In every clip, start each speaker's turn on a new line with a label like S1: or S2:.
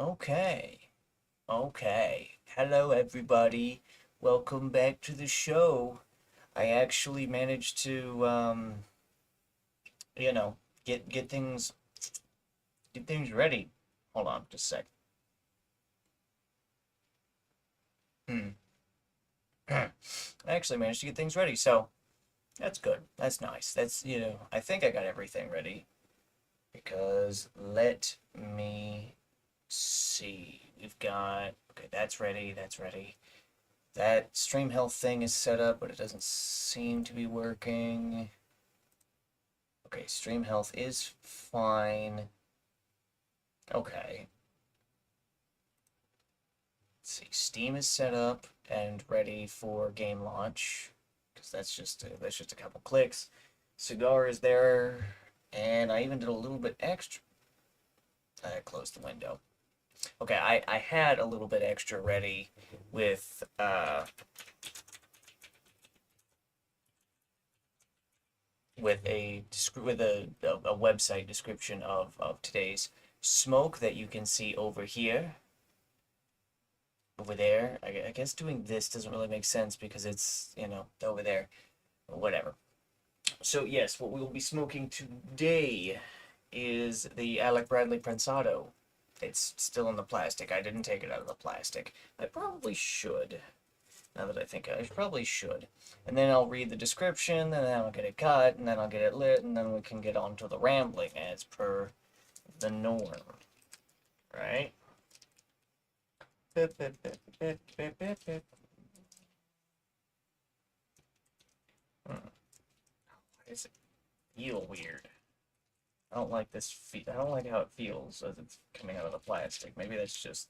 S1: Okay. Okay. Hello, everybody. Welcome back to the show. I actually managed to, you know, get things ready. Hold on, just a sec. Hmm. I actually managed to get things ready, so that's good. That's nice. I think I got everything ready because let me see. Okay, that's ready. That's ready. That stream health thing is set up, but it doesn't seem to be working. Okay, stream health is fine. Okay. Let's see. Steam is set up and ready for game launch. Because that's just a couple clicks. Cigar is there, and I even did a little bit extra. I closed the window. Okay, I had a little bit extra ready with with a website description of today's smoke that you can see over here, over there. I guess doing this doesn't really make sense because it's, over there. Whatever. So yes, what we will be smoking today is the Alec Bradley Prensado. It's still in the plastic. I didn't take it out of the plastic. I probably should. Now that I think I probably should. And then I'll read the description, and then I'll get it cut, and then I'll get it lit, and then we can get on to the rambling as per the norm. Right? Bip, bip, bip, bip, bip, bip, bip. Why does it feel weird? I don't like this. I don't like how it feels as it's coming out of the plastic. Maybe that's just.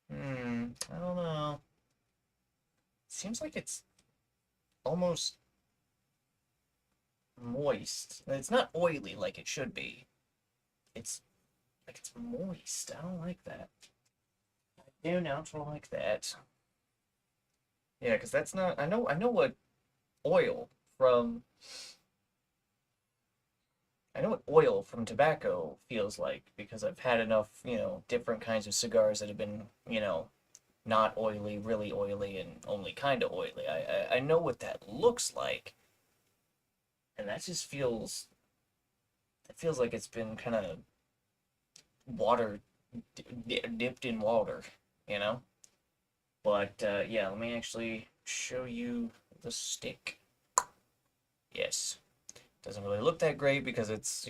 S1: I don't know. It seems like it's almost moist. It's not oily like it should be. It's like it's moist. I don't like that. I do not like that. Yeah, because that's not. I know what oil from. I know what oil from tobacco feels like because I've had enough, different kinds of cigars that have been, not oily, really oily, and only kind of oily. I know what that looks like, and that just feels. It feels like it's been kind of water dipped in water, you know. But yeah, let me actually show you the stick. Yes, doesn't really look that great because it's,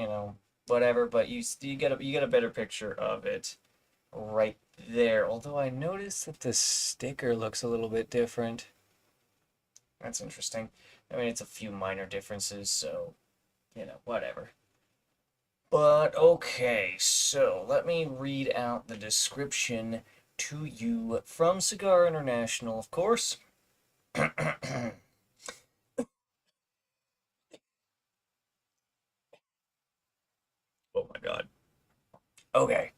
S1: whatever, but you get a better picture of it right there. Although I noticed that the sticker looks a little bit different. That's interesting. I mean, it's a few minor differences, so, whatever. But okay, so let me read out the description to you from Cigar International, of course. Oh my god. Okay.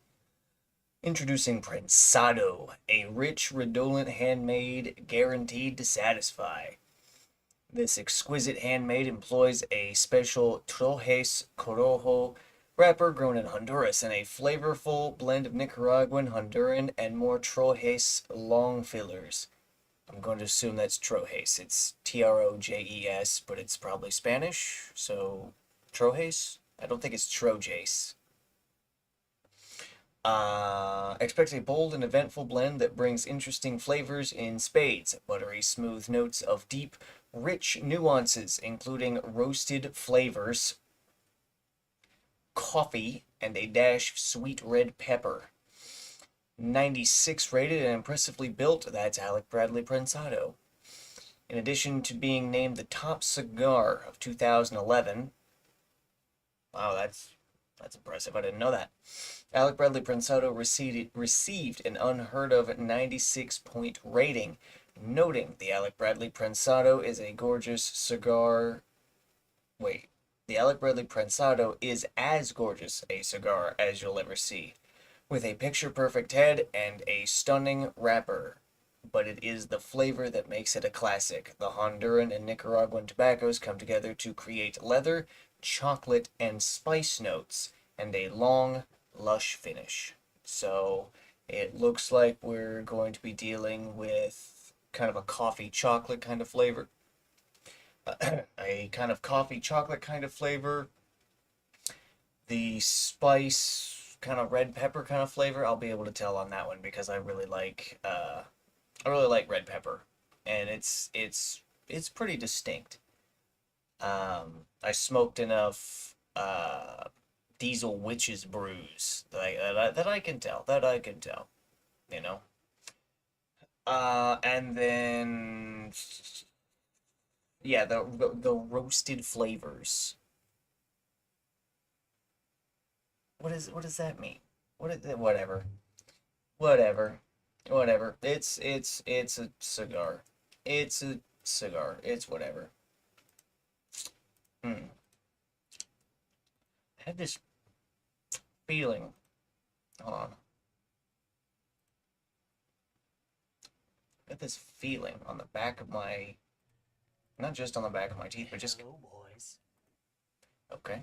S1: Introducing Prensado, a rich, redolent handmade guaranteed to satisfy. This exquisite handmade employs a special Trojes Corojo wrapper grown in Honduras and a flavorful blend of Nicaraguan, Honduran, and more Trojes long fillers. I'm going to assume that's Trojes. It's Trojes, but it's probably Spanish, so Trojes? I don't think it's Trojes. Expect a bold and eventful blend that brings interesting flavors in spades, buttery smooth notes of deep, rich nuances, including roasted flavors, coffee, and a dash of sweet red pepper. 96 rated and impressively built, that's Alec Bradley Prensado. In addition to being named the top cigar of 2011, wow, that's impressive. I didn't know that. Alec Bradley Prensado received an unheard of 96-point rating, noting the Alec Bradley Prensado is a gorgeous cigar. Wait, the Alec Bradley Prensado is as gorgeous a cigar as you'll ever see, with a picture perfect head and a stunning wrapper. but it is the flavor that makes it a classic. The Honduran and Nicaraguan tobaccos come together to create leather, chocolate, and spice notes, and a long, lush finish. So it looks like we're going to be dealing with kind of a coffee chocolate kind of flavor. A kind of coffee chocolate kind of flavor. The spice kind of red pepper kind of flavor, I'll be able to tell on that one because I really like red pepper, and it's pretty distinct. I smoked enough Diesel Witches brews that I can tell, you know. And then yeah, the roasted flavors. What does that mean? Whatever, whatever, whatever. It's a cigar. It's a cigar. It's whatever. Hmm. I had this feeling. Hold on. I had this feeling on the back of my, not just on the back of my teeth, but just.
S2: Hello, boys.
S1: Okay.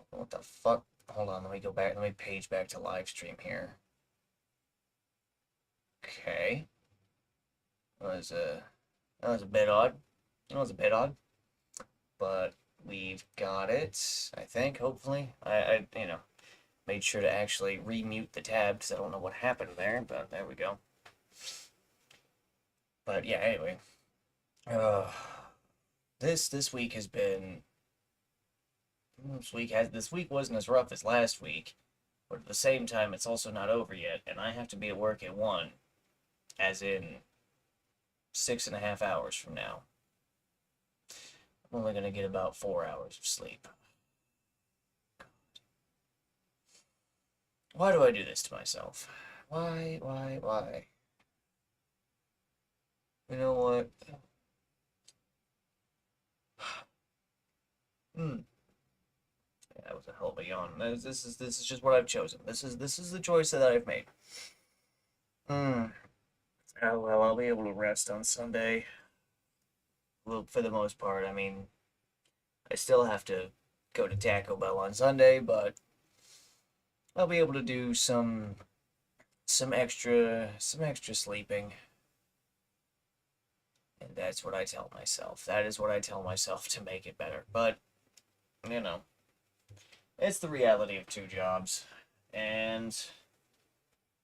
S1: What the fuck? Hold on. Let me go back. Let me page back to live stream here. Okay. That was a that was a bit odd. That was a bit odd, but we've got it. I think. Hopefully, made sure to actually remute the tab because I don't know what happened there, but there we go. But yeah, anyway, uh, this week has been this week wasn't as rough as last week, but at the same time, it's also not over yet, and I have to be at work at 1, as in 6.5 hours from now. I'm only gonna get about 4 hours of sleep. Why do I do this to myself? Why? You know what? Hmm. Yeah, that was a hell of a yawn. This is just what I've chosen. This is the choice that I've made. Hmm. Oh well, I'll be able to rest on Sunday. Well, for the most part. I mean, I still have to go to Taco Bell on Sunday, but I'll be able to do some extra sleeping. And that's what I tell myself. That is what I tell myself to make it better. But, you know, it's the reality of two jobs. And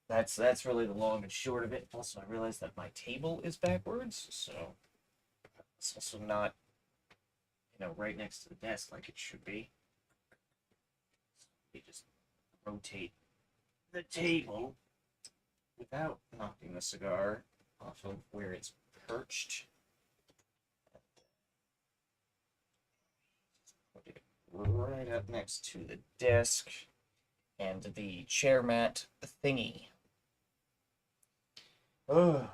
S1: that's really the long and short of it. Also, I realized that my table is backwards, so it's also not, right next to the desk like it should be. You just rotate the table without knocking the cigar off of where it's perched. Put it right up next to the desk and the chair mat thingy. Ugh.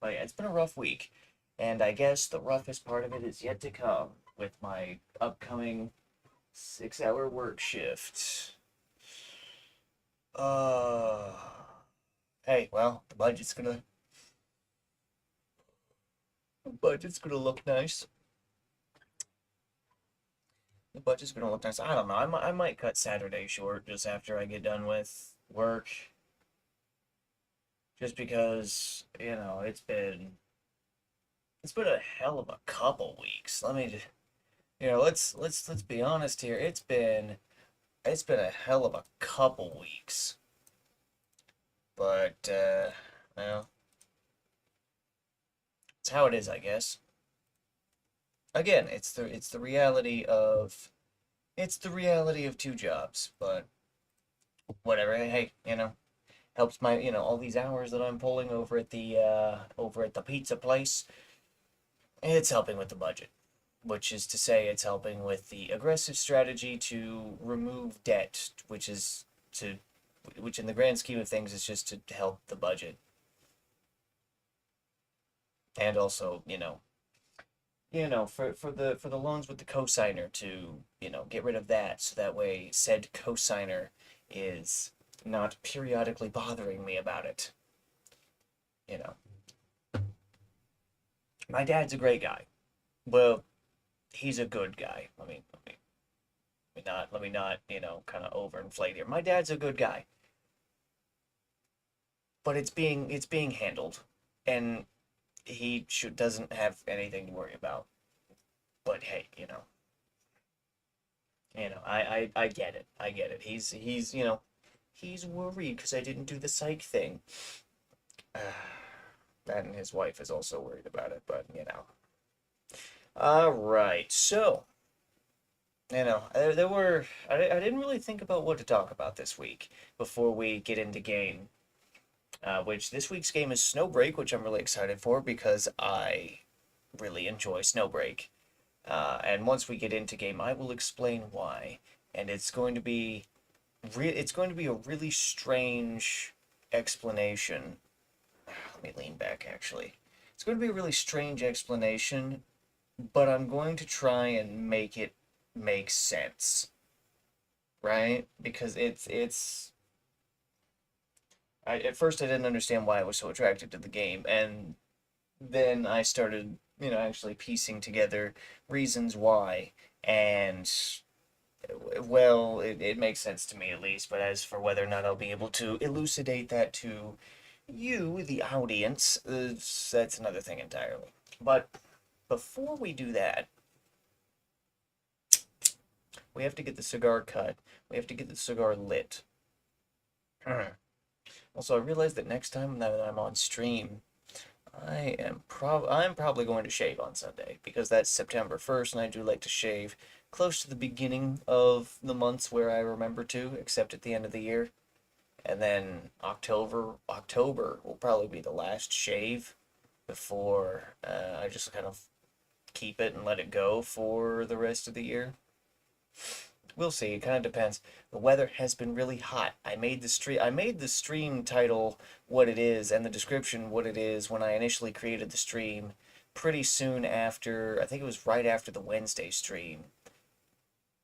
S1: But yeah, it's been a rough week, and I guess the roughest part of it is yet to come with my upcoming 6-hour work shift. Uh, hey, well, the budget's gonna look nice. The budget's gonna look nice. I don't know. I might cut Saturday short just after I get done with work, just because it's been a hell of a couple weeks. Let me just, let's be honest here. It's been a hell of a couple weeks, but well, it's how it is, I guess. Again, it's the reality of two jobs, but whatever. Hey, helps my all these hours that I'm pulling over at the pizza place. It's helping with the budget, which is to say, it's helping with the aggressive strategy to remove debt, which in the grand scheme of things is just to help the budget, and also for the loans with the cosigner to get rid of that, so that way said cosigner is not periodically bothering me about it. you know, my dad's a great guy. Well, he's a good guy. Let me not, kind of overinflate here. My dad's a good guy, but it's being handled, and he doesn't have anything to worry about. But hey, I get it. I get it. He's worried because I didn't do the psych thing. And his wife is also worried about it, but All right, so there were I didn't really think about what to talk about this week before we get into game. Which this week's game is Snowbreak, which I'm really excited for because I really enjoy Snowbreak. And once we get into game, I will explain why. And it's going to be a really strange explanation. Let me lean back actually. It's going to be a really strange explanation, but I'm going to try and make it make sense, right? Because at first I didn't understand why I was so attracted to the game, and then I started, actually piecing together reasons why, and well, it makes sense to me at least, but as for whether or not I'll be able to elucidate that to you, the audience, that's another thing entirely. But before we do that, we have to get the cigar cut. We have to get the cigar lit. Also, I realized that next time that I'm on stream, I'm probably going to shave on Sunday because that's September 1st, and I do like to shave close to the beginning of the months where I remember to, except at the end of the year. And then October will probably be the last shave before I just kind of keep it and let it go for the rest of the year. We'll see. It kind of depends. The weather has been really hot. I made the stream title what it is and the description what it is when I initially created the stream pretty soon after, I think it was right after the Wednesday stream.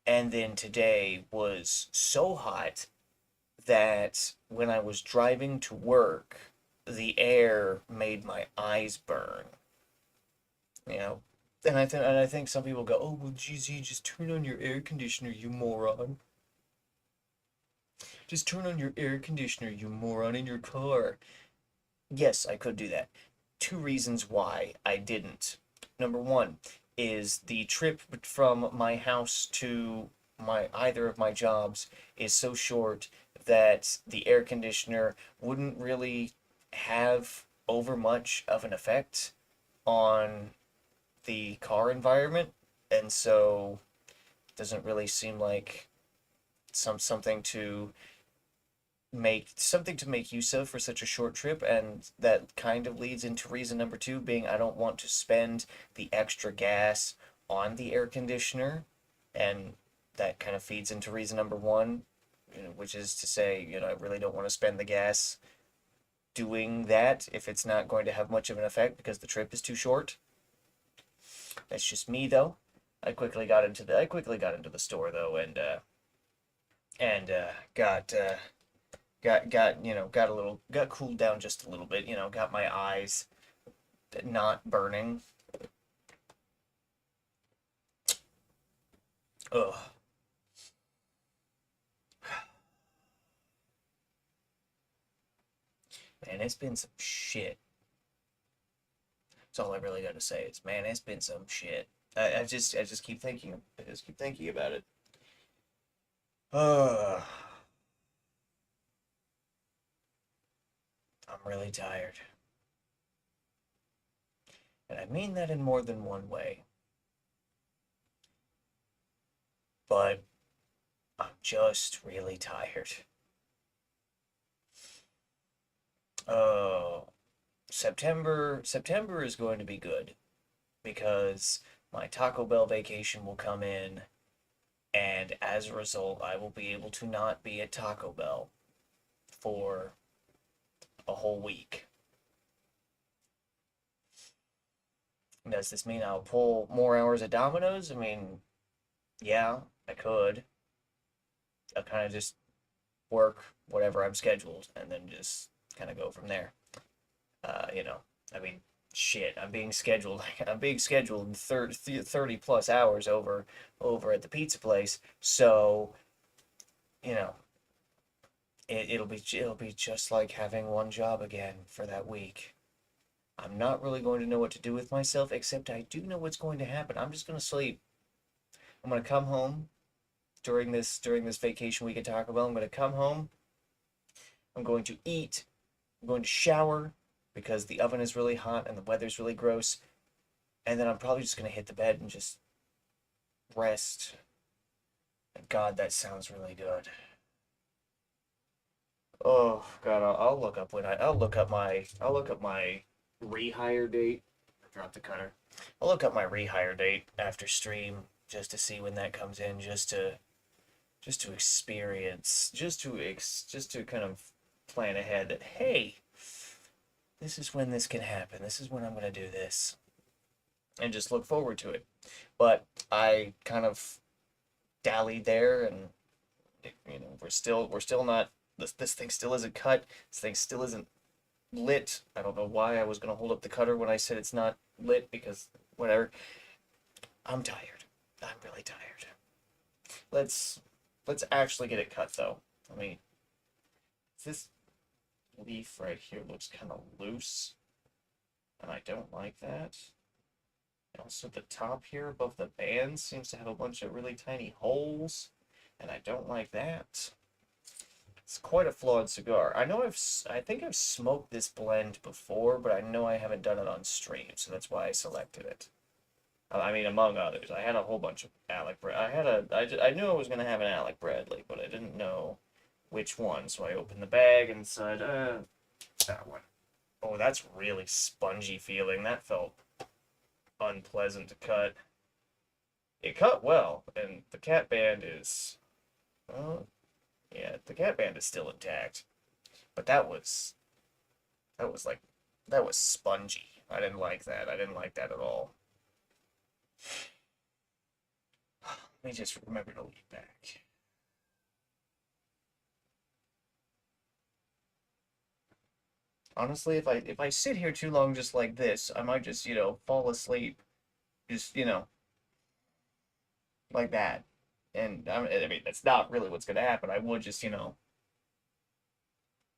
S1: And then today was so hot that when I was driving to work, the air made my eyes burn. You know, and I think some people go, "Oh, well, GZ, just turn on your air conditioner, you moron. Just turn on your air conditioner, you moron, in your car." Yes, I could do that. Two reasons why I didn't. Number one is the trip from my house to my either of my jobs is so short that the air conditioner wouldn't really have over much of an effect on the car environment, and so it doesn't really seem like something to make use of for such a short trip, and that kind of leads into reason number two being I don't want to spend the extra gas on the air conditioner, and that kind of feeds into reason number one, which is to say, I really don't want to spend the gas doing that if it's not going to have much of an effect because the trip is too short. That's just me though. I quickly got into the store though, and got cooled down just a little bit, got my eyes not burning. Ugh. Man, it's been some shit. That's all I really got to say. Man, it's been some shit. I just keep thinking. I just keep thinking about it. Uh, I'm really tired. And I mean that in more than one way. But I'm just really tired. Oh, September is going to be good because my Taco Bell vacation will come in, and as a result, I will be able to not be at Taco Bell for a whole week. Does this mean I'll pull more hours at Domino's? I mean, yeah, I could. I'll kind of just work whatever I'm scheduled and then just kind of go from there. You know, I mean, shit, I'm being scheduled 30 plus hours over at the pizza place. So, you know, it'll be just like having one job again for that week. I'm not really going to know what to do with myself, except I do know what's going to happen. I'm just going to sleep. I'm going to come home during this vacation week at Taco Bell. I'm going to come home. I'm going to eat. I'm going to shower because the oven is really hot and the weather's really gross. And then I'm probably just going to hit the bed and just rest. God, that sounds really good. Oh God, I'll look up my rehire date. I dropped the cutter. I'll look up my rehire date after stream just to see when that comes in, just to experience, just to kind of plan ahead that hey, this is when this can happen. This is when I'm gonna do this, and just look forward to it. But I kind of dallied there, and you know we're still not this thing still isn't cut. This thing still isn't lit. I don't know why I was gonna hold up the cutter when I said it's not lit because whatever. I'm tired. I'm really tired. Let's let's actually get it cut though. I mean, this leaf right here looks kind of loose, and I don't like that. Also, the top here above the band seems to have a bunch of really tiny holes, and I don't like that. It's quite a flawed cigar. I think I've smoked this blend before, but I know I haven't done it on stream, so that's why I selected it. I mean, among others, I had a whole bunch of Alec Bradley. I knew I was gonna have an Alec Bradley, but I didn't know which one. So I opened the bag and said, that one. Oh, that's really spongy feeling. That felt unpleasant to cut. It cut well, and the cat band is, well, yeah, the cat band is still intact. But that was like, that was spongy. I didn't like that. I didn't like that at all. Let me just remember to lean back. Honestly, if I sit here too long just like this, I might just, fall asleep. Just, like that. And I mean, that's not really what's gonna happen. I would just,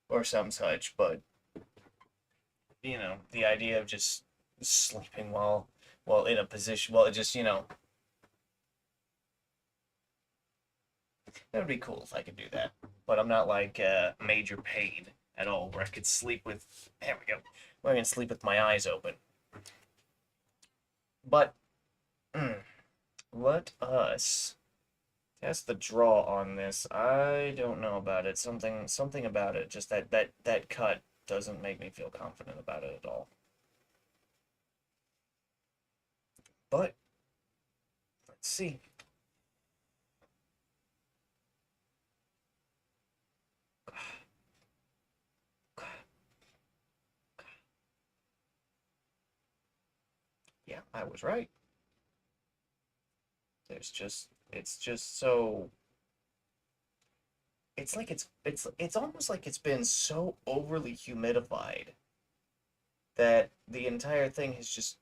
S1: or some such, but the idea of just sleeping while in a position, well, it just, that would be cool if I could do that. But I'm not like major pain at all, where I could sleep with. There we go. Where I can sleep with my eyes open. But let us test the draw on this. I don't know about it. Something about it. Just that cut doesn't make me feel confident about it at all. But let's see. Yeah, I was right. It's just so it's like it's almost like it's been so overly humidified that the entire thing has just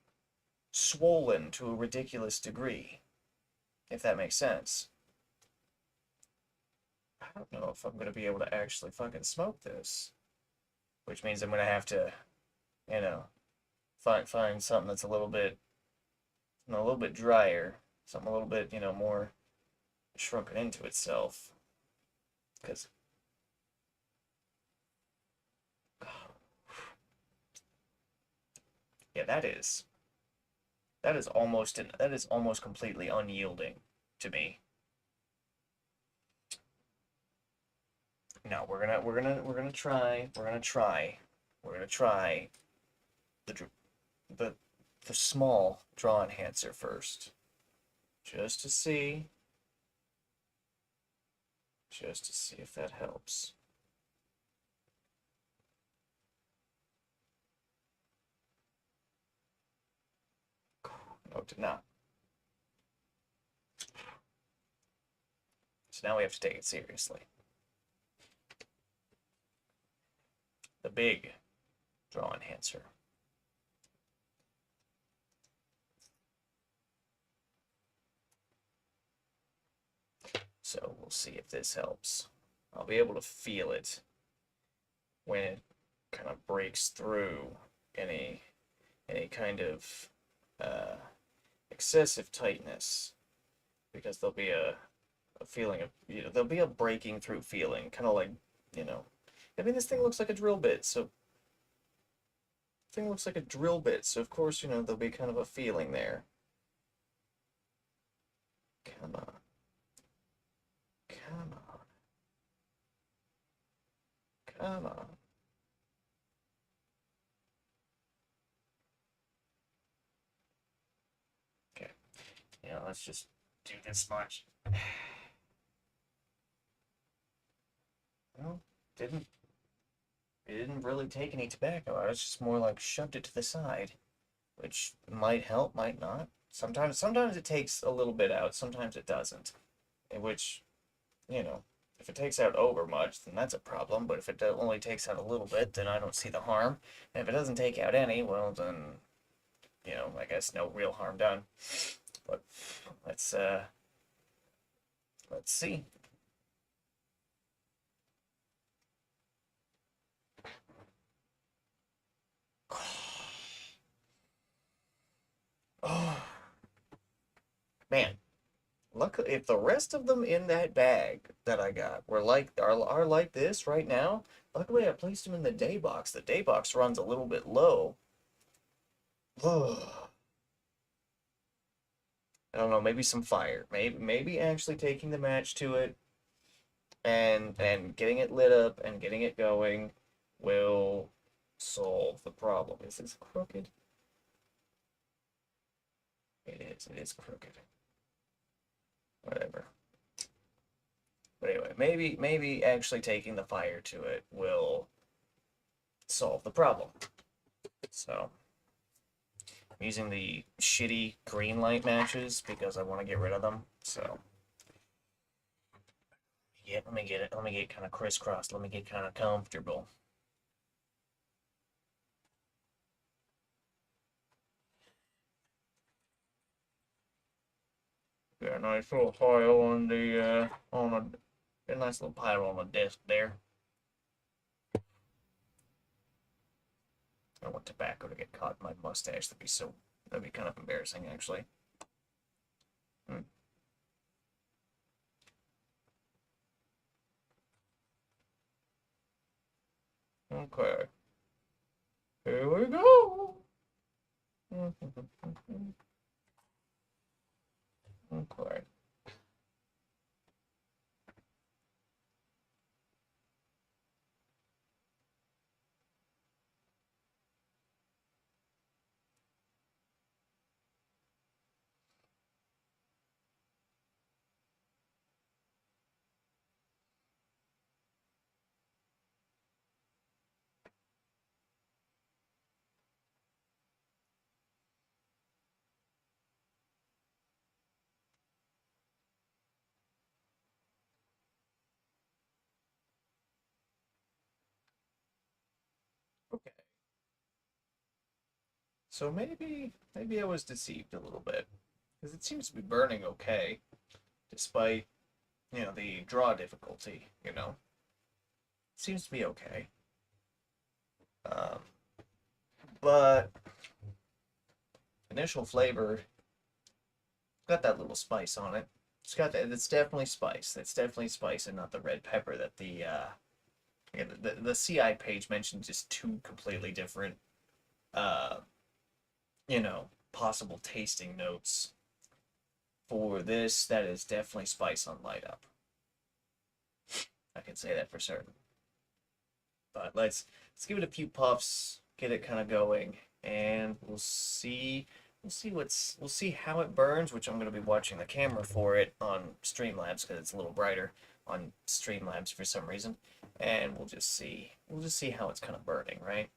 S1: swollen to a ridiculous degree, if that makes sense. I don't know if I'm gonna be able to actually fucking smoke this, which means I'm gonna have to, you know, find something that's a little bit drier, something a little bit, more shrunken into itself. Because yeah, that is almost completely unyielding to me. No, we're gonna try the the the small draw enhancer first, just to see, just to see if that helps. No, it did not. So now we have to take it seriously. The big draw enhancer. So we'll see if this helps. I'll be able to feel it when it kind of breaks through any kind of uh, excessive tightness, because there'll be a feeling of, there'll be a breaking through feeling, kind of like, you know, I mean, this thing looks like a drill bit, so of course, there'll be kind of a feeling there. Come on. Come on. Come on. Okay. Let's just do this much. Well, didn't it didn't really take any tobacco out. It's just more like shoved it to the side, which might help, might not. Sometimes it takes a little bit out, sometimes it doesn't. In which, you know, if it takes out over much, then that's a problem. But if it only takes out a little bit, then I don't see the harm. And if it doesn't take out any, well, then, I guess no real harm done. But let's see. Oh, man. Luckily, if the rest of them in that bag that I got are like this right now, luckily I placed them in the day box. The day box runs a little bit low. I don't know, maybe some fire. Maybe actually taking the match to it and getting it lit up and getting it going will solve the problem. Is this crooked? It is crooked. Whatever. But anyway, maybe actually taking the fire to it will solve the problem. So I'm using the shitty green light matches because I want to get rid of them. So yeah, let me get kind of crisscrossed. Let me get kind of comfortable. Got a nice little pile on the a nice little pile on the desk there. I don't want tobacco to get caught in my mustache. That'd be kind of embarrassing, actually. Hmm. Okay. Here we go. Okay. Okay. So maybe I was deceived a little bit because it seems to be burning okay, despite the draw difficulty. It seems to be okay. Um, but initial flavor got that little spice on it. It's got that. It's definitely spice. It's definitely spice, and not the red pepper that the CI page mentioned. Just two completely different uh, possible tasting notes for this. That is definitely spice on light up. I can say that for certain. But let's give it a few puffs, get it kind of going, and we'll see how it burns, which I'm going to be watching the camera for it on Streamlabs because it's a little brighter on Streamlabs for some reason, and we'll just see how it's kind of burning, right?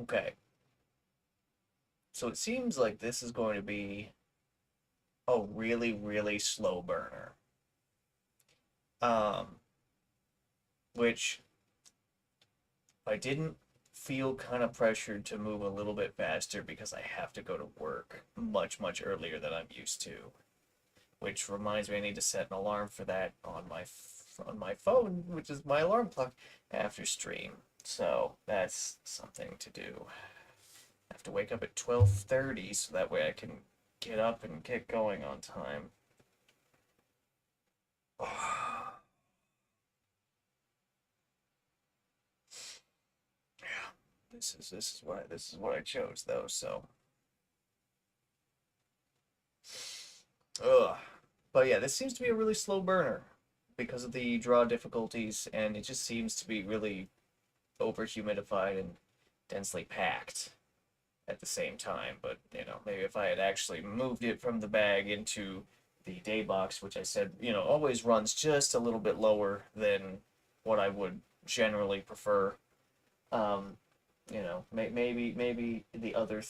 S1: Okay. So it seems like this is going to be a really, really slow burner. Um, which I didn't feel kind of pressured to move a little bit faster because I have to go to work much, much earlier than I'm used to. Which reminds me, I need to set an alarm for that on my phone, which is my alarm clock after stream. So that's something to do. I have to wake up at 12:30 so that way I can get up and get going on time. This is what I chose though. So, ugh. But yeah, this seems to be a really slow burner because of the draw difficulties, and it just seems to be really over humidified and densely packed at the same time. But maybe if I had actually moved it from the bag into the day box, which I said always runs just a little bit lower than what I would generally prefer. Um, maybe the other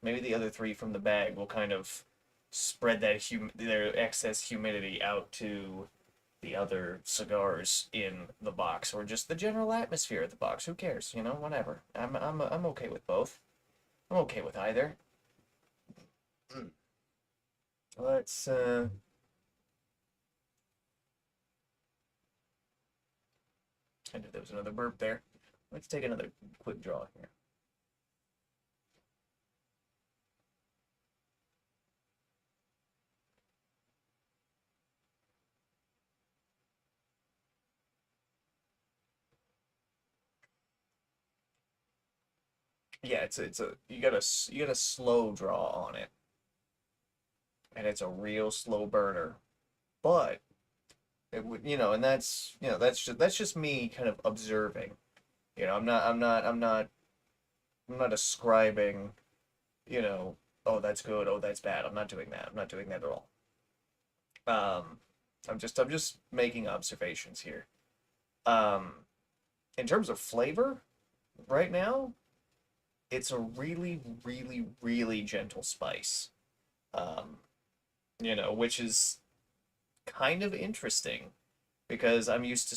S1: maybe the other three from the bag will kind of spread their excess humidity out to the other cigars in the box, or just the general atmosphere of the box. Who cares? Whatever. I'm okay with both. I'm okay with either. Mm. Let's I knew there was another burp there. Let's take another quick draw here. Yeah, it's a you got a slow draw on it, and it's a real slow burner. But it would and that's just me kind of observing. I'm not ascribing, you know, oh that's good, oh that's bad. I'm not doing that. I'm not doing that at all. Um, I'm just making observations here. Um, in terms of flavor, right now, it's a really, really, really gentle spice. Um, which is kind of interesting because I'm used to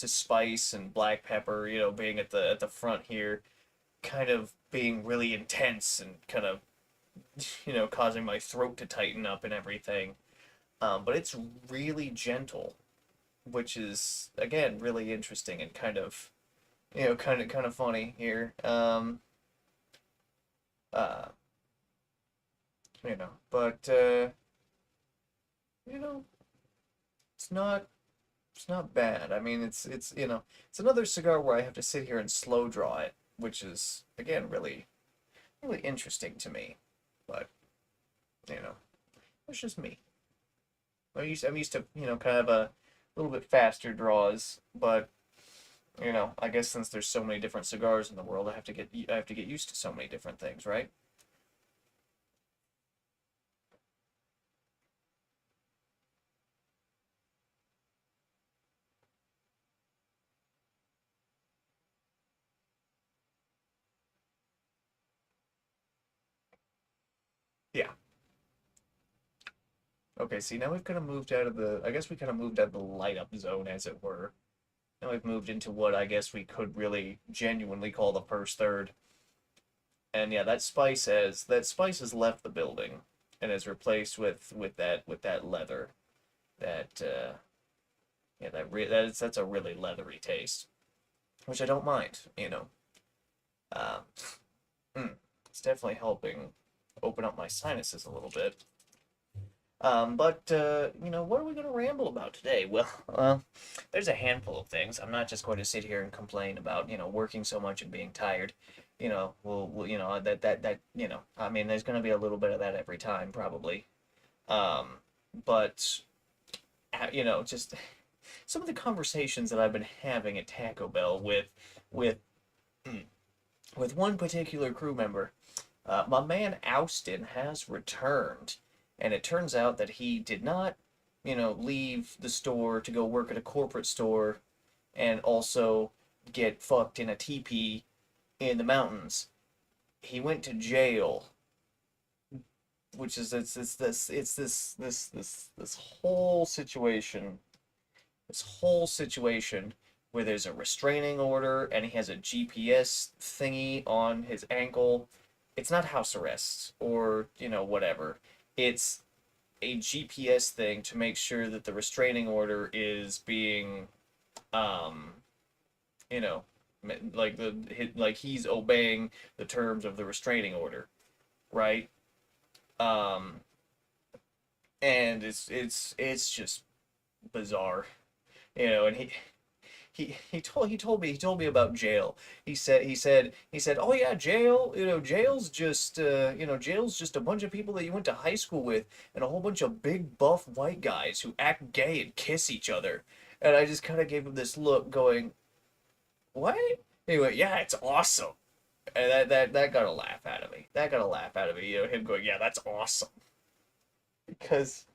S1: spice and black pepper, being at the front here, kind of being really intense and kind of causing my throat to tighten up and everything. But it's really gentle, which is again really interesting and kind of kind of funny here. Uh, but you know, it's not it's not bad. I mean, it's another cigar where I have to sit here and slow draw it, which is again really really interesting to me. But you know, it's just me. I'm used to kind of a little bit faster draws, but I guess since there's so many different cigars in the world, I have to get used to so many different things, right? Yeah. Okay, see, now we've kind of moved out of I guess we kind of moved out of the light up zone, as it were. Now we've moved into what I guess we could really genuinely call the first third. And yeah, that spice has left the building and is replaced with that leather. That yeah, that's a really leathery taste, which I don't mind. Um, it's definitely helping open up my sinuses a little bit. But what are we going to ramble about today? Well, there's a handful of things. I'm not just going to sit here and complain about working so much and being tired. I mean, there's going to be a little bit of that every time, probably. Um, but just some of the conversations that I've been having at Taco Bell with with one particular crew member. My man Austin has returned, and it turns out that he did not, leave the store to go work at a corporate store and also get fucked in a teepee in the mountains. He went to jail, which is this whole situation, this whole situation where there's a restraining order and he has a GPS thingy on his ankle. It's not house arrest or, whatever. It's a GPS thing to make sure that the restraining order is being, um, you know, like he's obeying the terms of the restraining order, right? Um, and it's just bizarre, and he told me about jail. He said, "Oh yeah, jail. Jail's just a bunch of people that you went to high school with, and a whole bunch of big buff white guys who act gay and kiss each other." And I just kind of gave him this look, going, "What?" Anyway, yeah, it's awesome. And that got a laugh out of me. That got a laugh out of me. Him going, "Yeah, that's awesome," because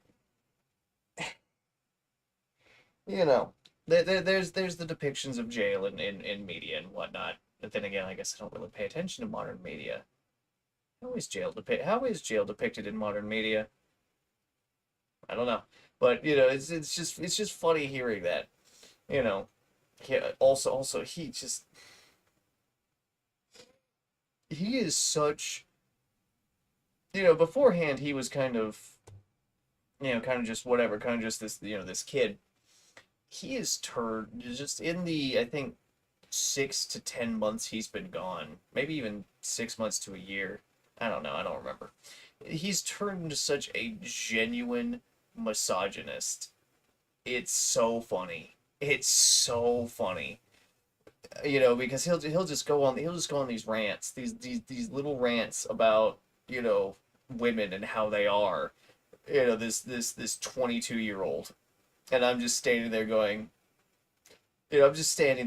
S1: you know, there's the depictions of jail in media and whatnot. But then again, I guess I don't really pay attention to modern media. How is jail depicted in modern media? I don't know. But it's just funny hearing that. You know. Yeah, also he is such, beforehand he was kind of just whatever, kind of just this kid. He is turned just in the, I think, 6 to 10 months he's been gone, maybe even 6 months to a year. I don't know. I don't remember. He's turned into such a genuine misogynist. It's so funny. It's so funny. Because he'll just go on these rants, these little rants about, you know, women and how they are. This 22-year-old, and I'm just standing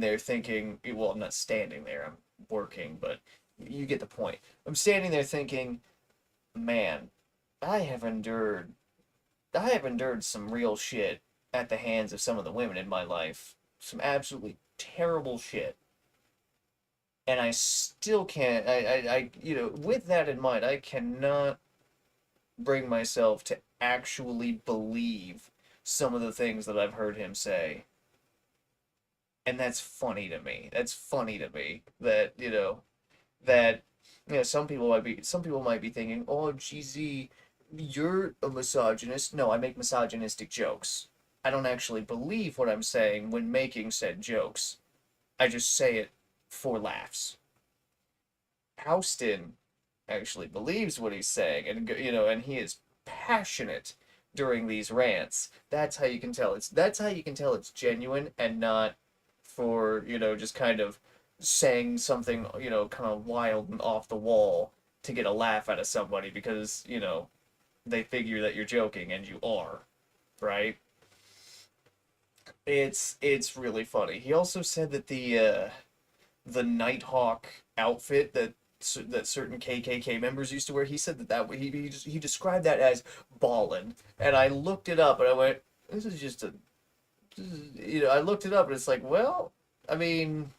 S1: there thinking, well, I'm not standing there, I'm working, but you get the point. I'm standing there thinking, man, I have endured I have endured some real shit at the hands of some of the women in my life. Some absolutely terrible shit. And I still can't with that in mind, I cannot bring myself to actually believe some of the things that I've heard him say. And that's funny to me. That's funny to me that, that some people might be thinking, "Oh, GZ, you're a misogynist." No, I make misogynistic jokes. I don't actually believe what I'm saying when making said jokes. I just say it for laughs. Houston actually believes what he's saying, and he is passionate during these rants. That's how you can tell it's genuine and not for, just kind of saying something, kind of wild and off the wall to get a laugh out of somebody because, they figure that you're joking and you are, right? It's really funny. He also said that the Nighthawk outfit that certain KKK members used to wear. He said he described that as ballin', and I looked it up and I went, "This is just a," I looked it up and it's like, well, I mean,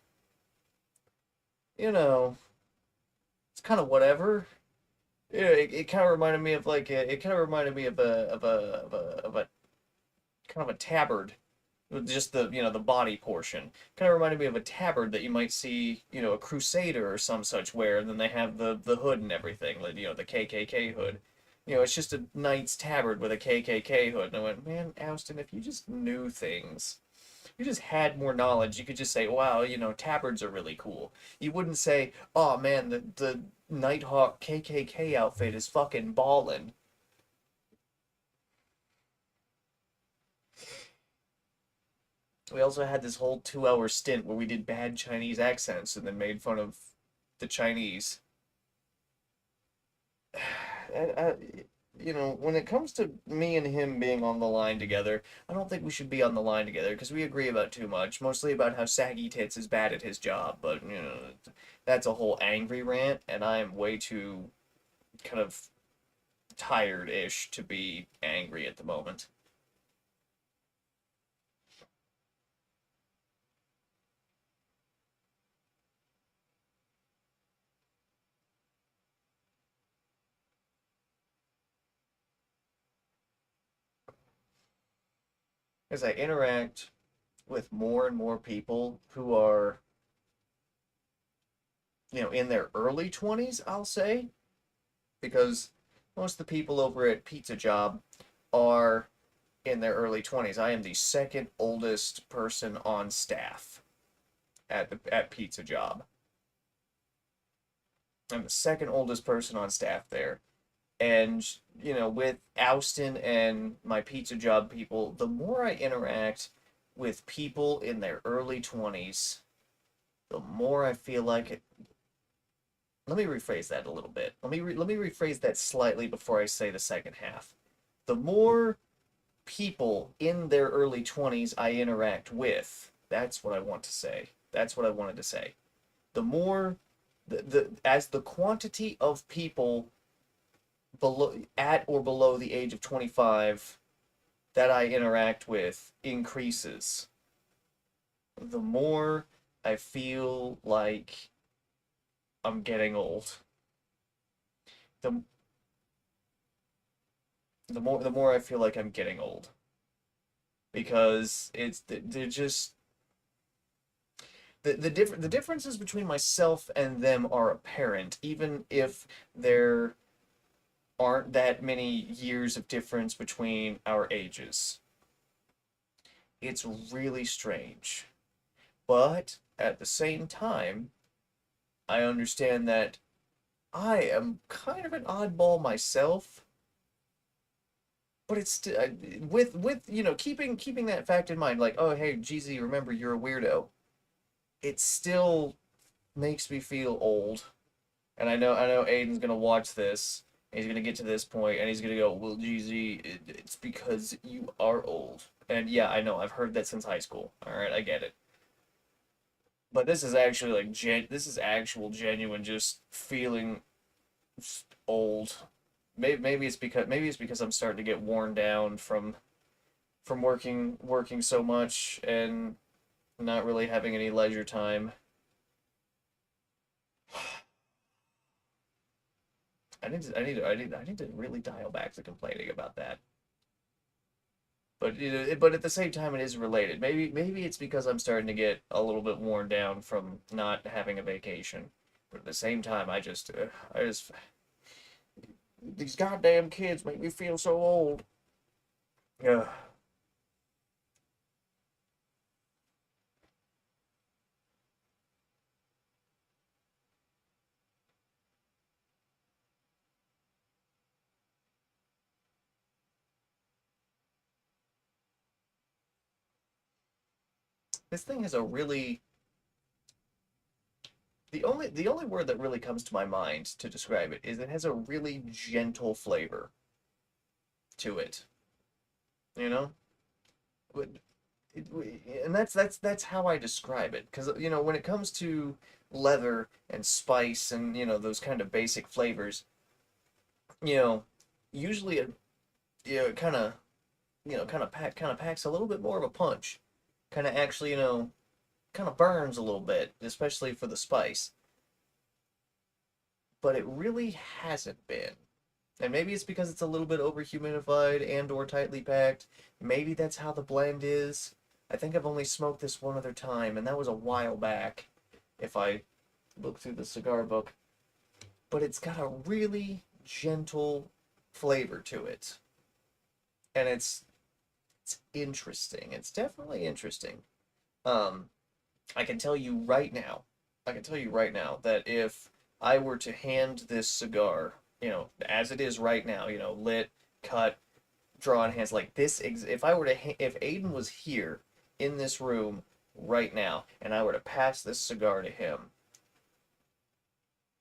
S1: you know, it's kind of whatever. It kind of reminded me of it kind of reminded me of a kind of a tabard with just the body portion. Kind of reminded me of a tabard that you might see, a crusader or some such wear, and then they have the hood and everything, like, the KKK hood. It's just a knight's tabard with a KKK hood. And I went, man, Austin, if you just knew things, you just had more knowledge, you could just say, wow, tabards are really cool. You wouldn't say, oh man, the Nighthawk KKK outfit is fucking ballin'. We also had this whole 2 hour stint where we did bad Chinese accents and then made fun of the Chinese. I, when it comes to me and him being on the line together, I don't think we should be on the line together because we agree about too much, mostly about how Saggy Tits is bad at his job. But, that's a whole angry rant, and I am way too kind of tired-ish to be angry at the moment. as I interact with more and more people who are, in their early 20s, I'll say, because most of the people over at Pizza Job are in their early 20s. I am the second oldest person on staff at Pizza Job. I'm the second oldest person on staff there. And, with Austin and my Pizza Job people, the more I interact with people in their early 20s, the more I feel like it. Let me rephrase that a little bit. Let me rephrase that slightly before I say the second half. The more people in their early 20s I interact with, that's what I want to say. That's what I wanted to say. The more as the quantity of people below at or below the age of 25 that I interact with increases, the more I feel like I'm getting old. The the more I feel like I'm getting old because they're just the differences between myself and them are apparent, even if there aren't that many years of difference between our ages. It's really strange. But at the same time, I understand that I am kind of an oddball myself, but it's with keeping that fact in mind, like, oh hey GZ, remember you're a weirdo. It still makes me feel old, and I know Aiden's gonna watch this. And he's gonna get to this point, and he's gonna go, "Well, GZ, it's because you are old." And yeah, I know. I've heard that since high school. All right, I get it. But this is actually like this is actual genuine just feeling old. Maybe it's because I'm starting to get worn down from working so much and not really having any leisure time. I need to really dial back to complaining about that. But at the same time, it is related. Maybe it's because I'm starting to get a little bit worn down from not having a vacation. But at the same time, I just these goddamn kids make me feel so old. Yeah. This thing has a really the only word that really comes to my mind to describe it is it has a really gentle flavor to it. You know? But it, and that's how I describe it. Because when it comes to leather and spice and those kind of basic flavors, you know, usually it kind of packs a little bit more of a punch. Kind of actually kind of burns a little bit, especially for the spice. But it really hasn't been. And maybe it's because it's a little bit over humidified and or tightly packed. Maybe that's how the blend is. I think I've only smoked this one other time, and that was a while back, if I look through the cigar book. But it's got a really gentle flavor to it. And it's interesting. It's definitely interesting. Um, I can tell you right now, I can tell you right now that if I were to hand this cigar, as it is right now, lit, cut, draw in hands like this, if I were to, if Aiden was here in this room right now, and I were to pass this cigar to him,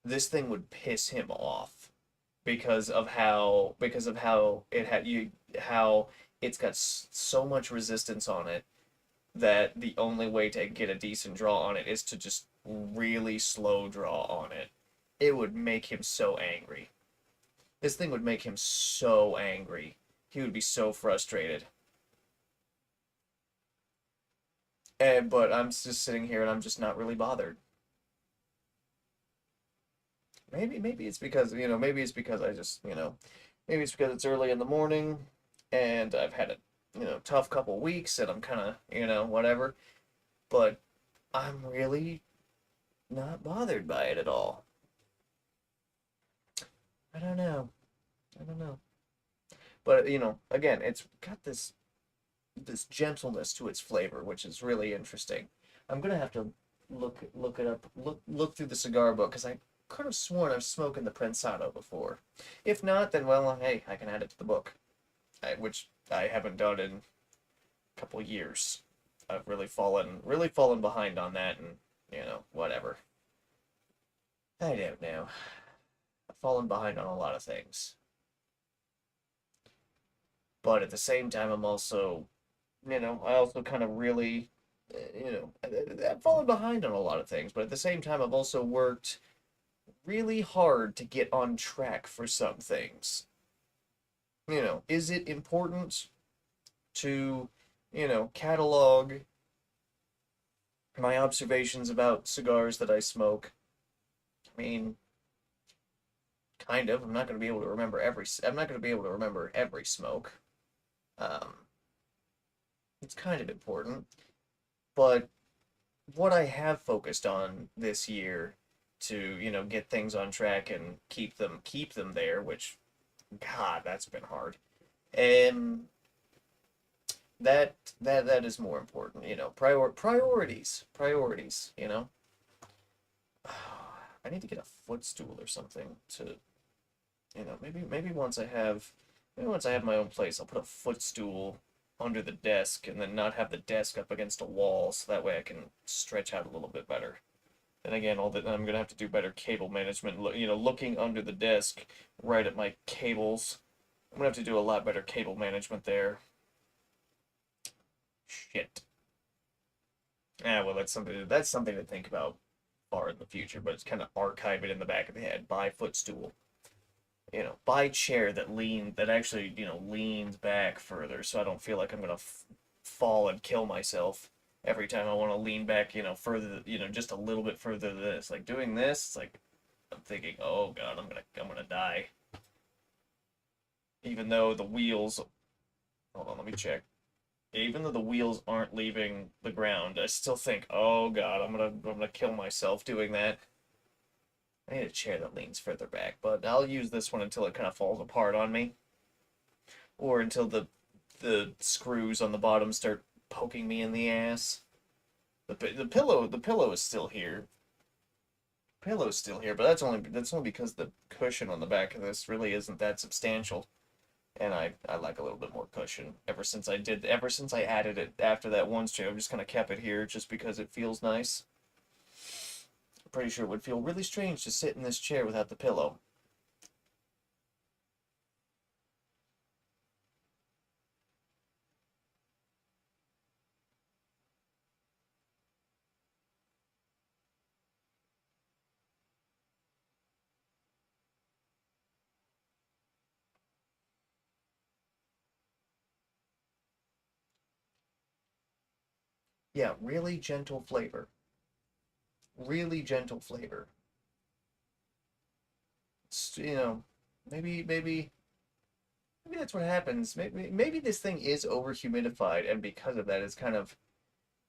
S1: this thing would piss him off because of how it had you how it's got so much resistance on it that the only way to get a decent draw on it is to just really slow draw on it. It would make him so angry. This thing would make him so angry. He would be so frustrated. But I'm just sitting here and I'm just not really bothered. Maybe it's because maybe it's because I just maybe it's because it's early in the morning and I've had it. tough couple weeks and I'm kind of, whatever. But I'm really not bothered by it at all. I don't know. I don't know. But again, it's got this gentleness to its flavor, which is really interesting. I'm gonna have to look it up, look through the cigar book because I could have sworn I've smoked the Prensado before. If not, then well, hey, I can add it to the book, which I haven't done in a couple years. I've really fallen behind on that, and whatever. I don't know. I've fallen behind on a lot of things, but at the same time, I also kind of really, I've fallen behind on a lot of things, but at the same time, I've also worked really hard to get on track for some things. Is it important to, catalog my observations about cigars that I smoke? I mean, kind of. I'm not going to be able to remember every smoke. Um, it's kind of important, but what I have focused on this year to, get things on track and keep them there, which God, that's been hard. And that is more important, priorities. I need to get a footstool or something to, maybe once I have my own place, I'll put a footstool under the desk and then not have the desk up against a wall so that way I can stretch out a little bit better. And again, I'm gonna have to do better cable management. Looking under the desk, right at my cables. I'm gonna have to do a lot better cable management there. Shit. Well, that's something to think about far in the future, but it's kind of archive it in the back of the head. Buy footstool. Buy chair that actually leans back further, so I don't feel like I'm gonna fall and kill myself every time I want to lean back, further, just a little bit further than this. Like doing this, it's like I'm thinking, oh God, I'm gonna die. Even though the wheels, hold on, let me check. Even though the wheels aren't leaving the ground, I still think, oh God, I'm gonna kill myself doing that. I need a chair that leans further back, but I'll use this one until it kind of falls apart on me, or until the screws on the bottom start poking me in the ass. The pillow is still here. Pillow's still here, but that's only because the cushion on the back of this really isn't that substantial, and I like a little bit more cushion. Ever since I added it after that one stream, I've just kind of kept it here just because it feels nice. I'm pretty sure it would feel really strange to sit in this chair without the pillow. Yeah, really gentle flavor. Really gentle flavor. You know, maybe that's what happens. Maybe this thing is over humidified, and because of that, it's kind of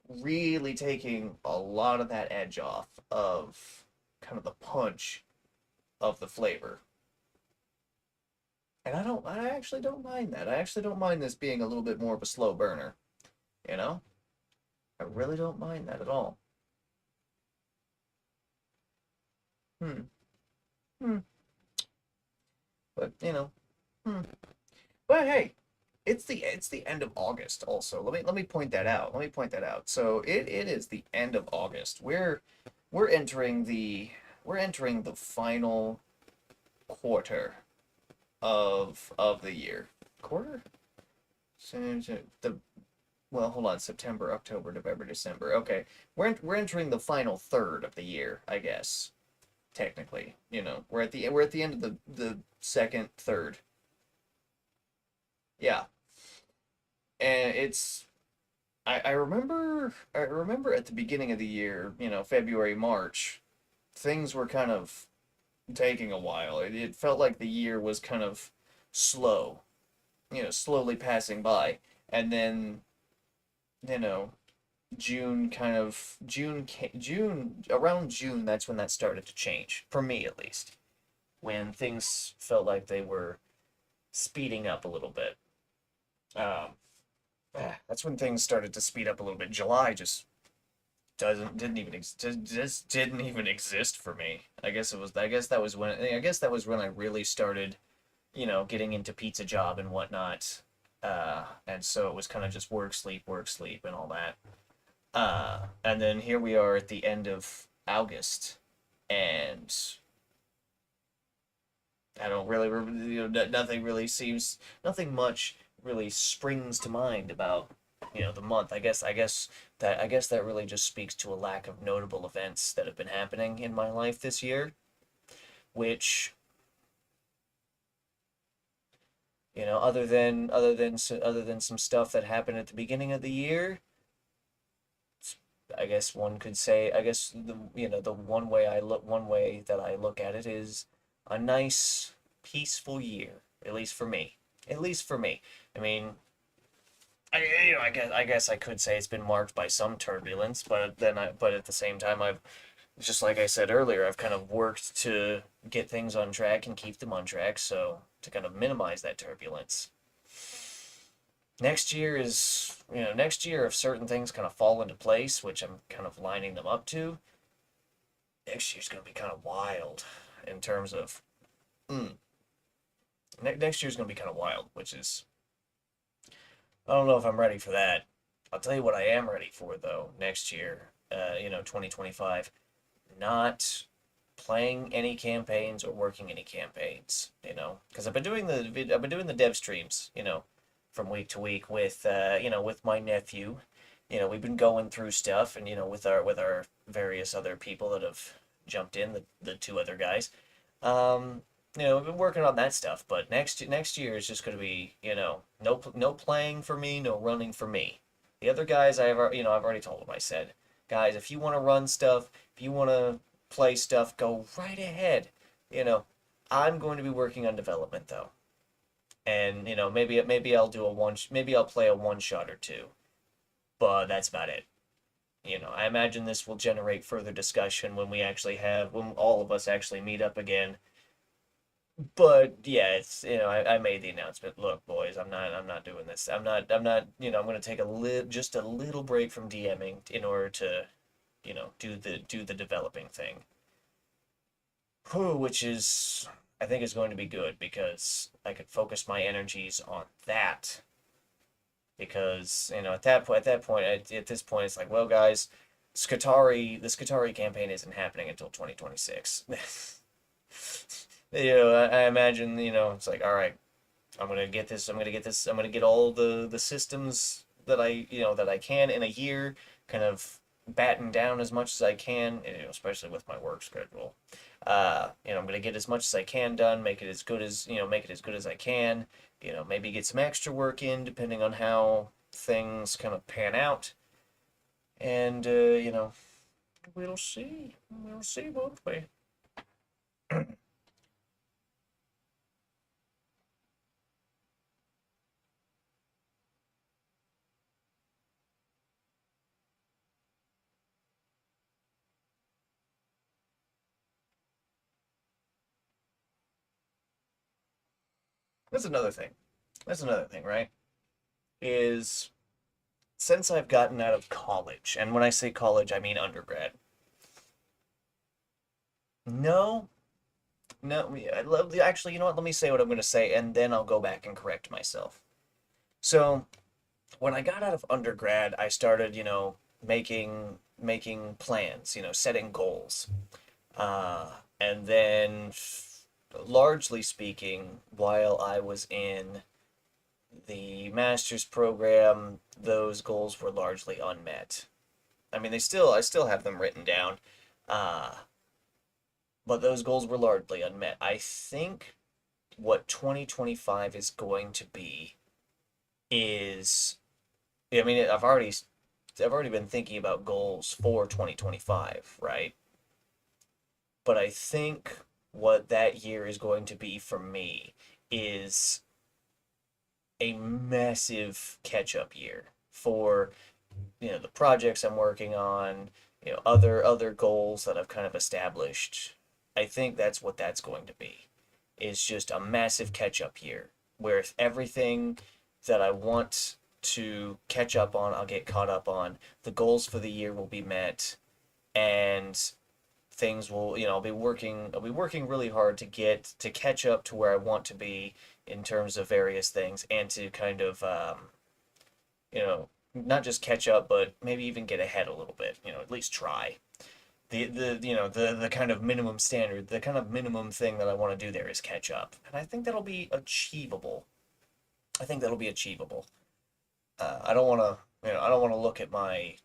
S1: really taking a lot of that edge off of kind of the punch of the flavor. And I actually don't mind that. I actually don't mind this being a little bit more of a slow burner, you know? I really don't mind that at all. Hmm. Hmm. But, hmm. But hey, it's the end of August also. Let me point that out. Let me point that out. So it is the end of August. We're entering the final quarter of the year. Quarter? The well, hold on. September, October, November, December. Okay, we're entering the final third of the year, I guess. Technically, we're at the end of the second third. Yeah, and I remember at the beginning of the year, February, March, things were kind of taking a while. It felt like the year was kind of slow, slowly passing by. And then, you know, June, around June, that's when that started to change, for me at least, when things felt like they were speeding up a little bit. Um, that's when things started to speed up a little bit. July just didn't even exist for me. I guess that was when I really started, getting into pizza job and whatnot. And so it was kind of just work, sleep, and all that. And then here we are at the end of August, and I don't really, nothing really seems, nothing much really springs to mind about, the month. I guess that really just speaks to a lack of notable events that have been happening in my life this year, which, other than some stuff that happened at the beginning of the year, I guess one could say, I guess the one way that I look at it is a nice peaceful year, at least for me. At least for me. I mean, I guess I could say it's been marked by some turbulence, but at the same time, I've just like I said earlier, I've kind of worked to get things on track and keep them on track, so to kind of minimize that turbulence. Next year, if certain things kind of fall into place, which I'm kind of lining them up to, next year's going to be kind of wild in terms of, mm, next year's going to be kind of wild, which is, I don't know if I'm ready for that. I'll tell you what I am ready for though, next year, 2025, not playing any campaigns or working any campaigns, because I've been doing the dev streams, from week to week with with my nephew. We've been going through stuff, and with our various other people that have jumped in, the two other guys. We've been working on that stuff, but next year is just going to be, no playing for me, no running for me. The other guys, I've already told them. I said, guys, if you want to run stuff, if you want to play stuff, go right ahead. You know, I'm going to be working on development though, and maybe maybe I'll play a one shot or two, but that's about it. I imagine this will generate further discussion when all of us actually meet up again. But yeah, it's I made the announcement. Look, boys, I'm not doing this. I'm going to take just a little break from DMing in order to do the developing thing. Which is I think is going to be good because I could focus my energies on that. Because at this point, it's like, well, guys, the Skatari campaign isn't happening until 2026. I imagine, it's like, all right, I'm gonna get this. I'm gonna get this. I'm gonna get all the systems that I can in a year, kind of batten down as much as I can, especially with my work schedule. I'm gonna get as much as I can done, make it as good as I can. Maybe get some extra work in depending on how things kind of pan out, and we'll see. We'll see, won't we? That's another thing. That's another thing, right? Is since I've gotten out of college, and when I say college, I mean undergrad. No, no, actually, you know what? Let me say what I'm going to say, and then I'll go back and correct myself. So, when I got out of undergrad, I started, making plans, setting goals. And then, largely speaking, while I was in the master's program, those goals were largely unmet. I mean, I still have them written down, uh, but those goals were largely unmet. I think what 2025 is going to be is, I mean, I've already been thinking about goals for 2025, right? But I think what that year is going to be for me is a massive catch up year for the projects I'm working on, other goals that I've kind of established. I think that's what that's going to be. Is just a massive catch up year where if everything that I want to catch up on, I'll get caught up on. The goals for the year will be met, and things will, I'll be working really hard to catch up to where I want to be in terms of various things, and to kind of you know, not just catch up, but maybe even get ahead a little bit. At least try. The kind of minimum standard, the kind of minimum thing that I want to do there is catch up, and I think that'll be achievable. I think that'll be achievable. I don't want to, I don't want to look at my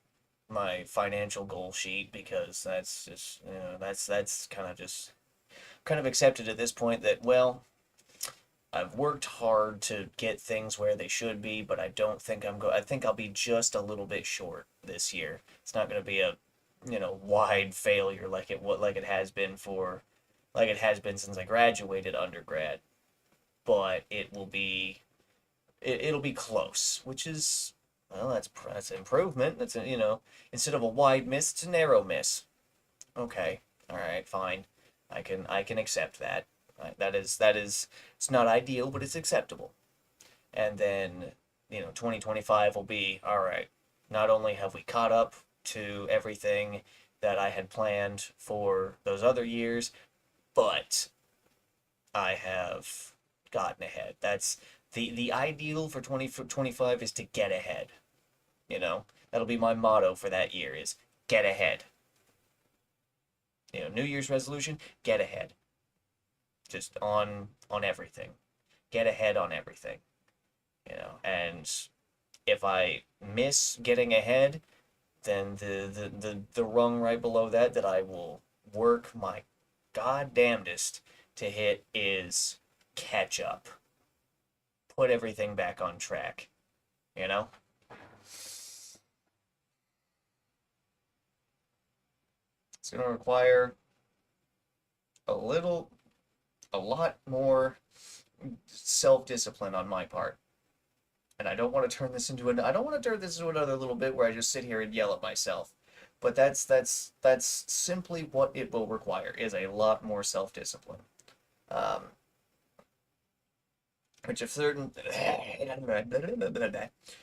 S1: financial goal sheet, because that's just, that's kind of accepted at this point that, well, I've worked hard to get things where they should be, but I don't think I think I'll be just a little bit short this year. It's not going to be a, wide failure like it has been since I graduated undergrad, but it'll be close, which is, well, that's improvement. That's instead of a wide miss, it's a narrow miss. Okay, all right, fine. I can accept that. Right? That is it's not ideal, but it's acceptable. And then 2025 will be all right. Not only have we caught up to everything that I had planned for those other years, but I have gotten ahead. That's the ideal for 2025 is to get ahead. That'll be my motto for that year is get ahead. New Year's resolution, get ahead. Just on everything. Get ahead on everything. And if I miss getting ahead, then the rung right below that I will work my goddamnedest to hit is catch up. Put everything back on track. You know? It's going to require a little, a lot more self-discipline on my part. And I don't want to turn this into another little bit where I just sit here and yell at myself. But that's simply what it will require is a lot more self-discipline. Um, which if certain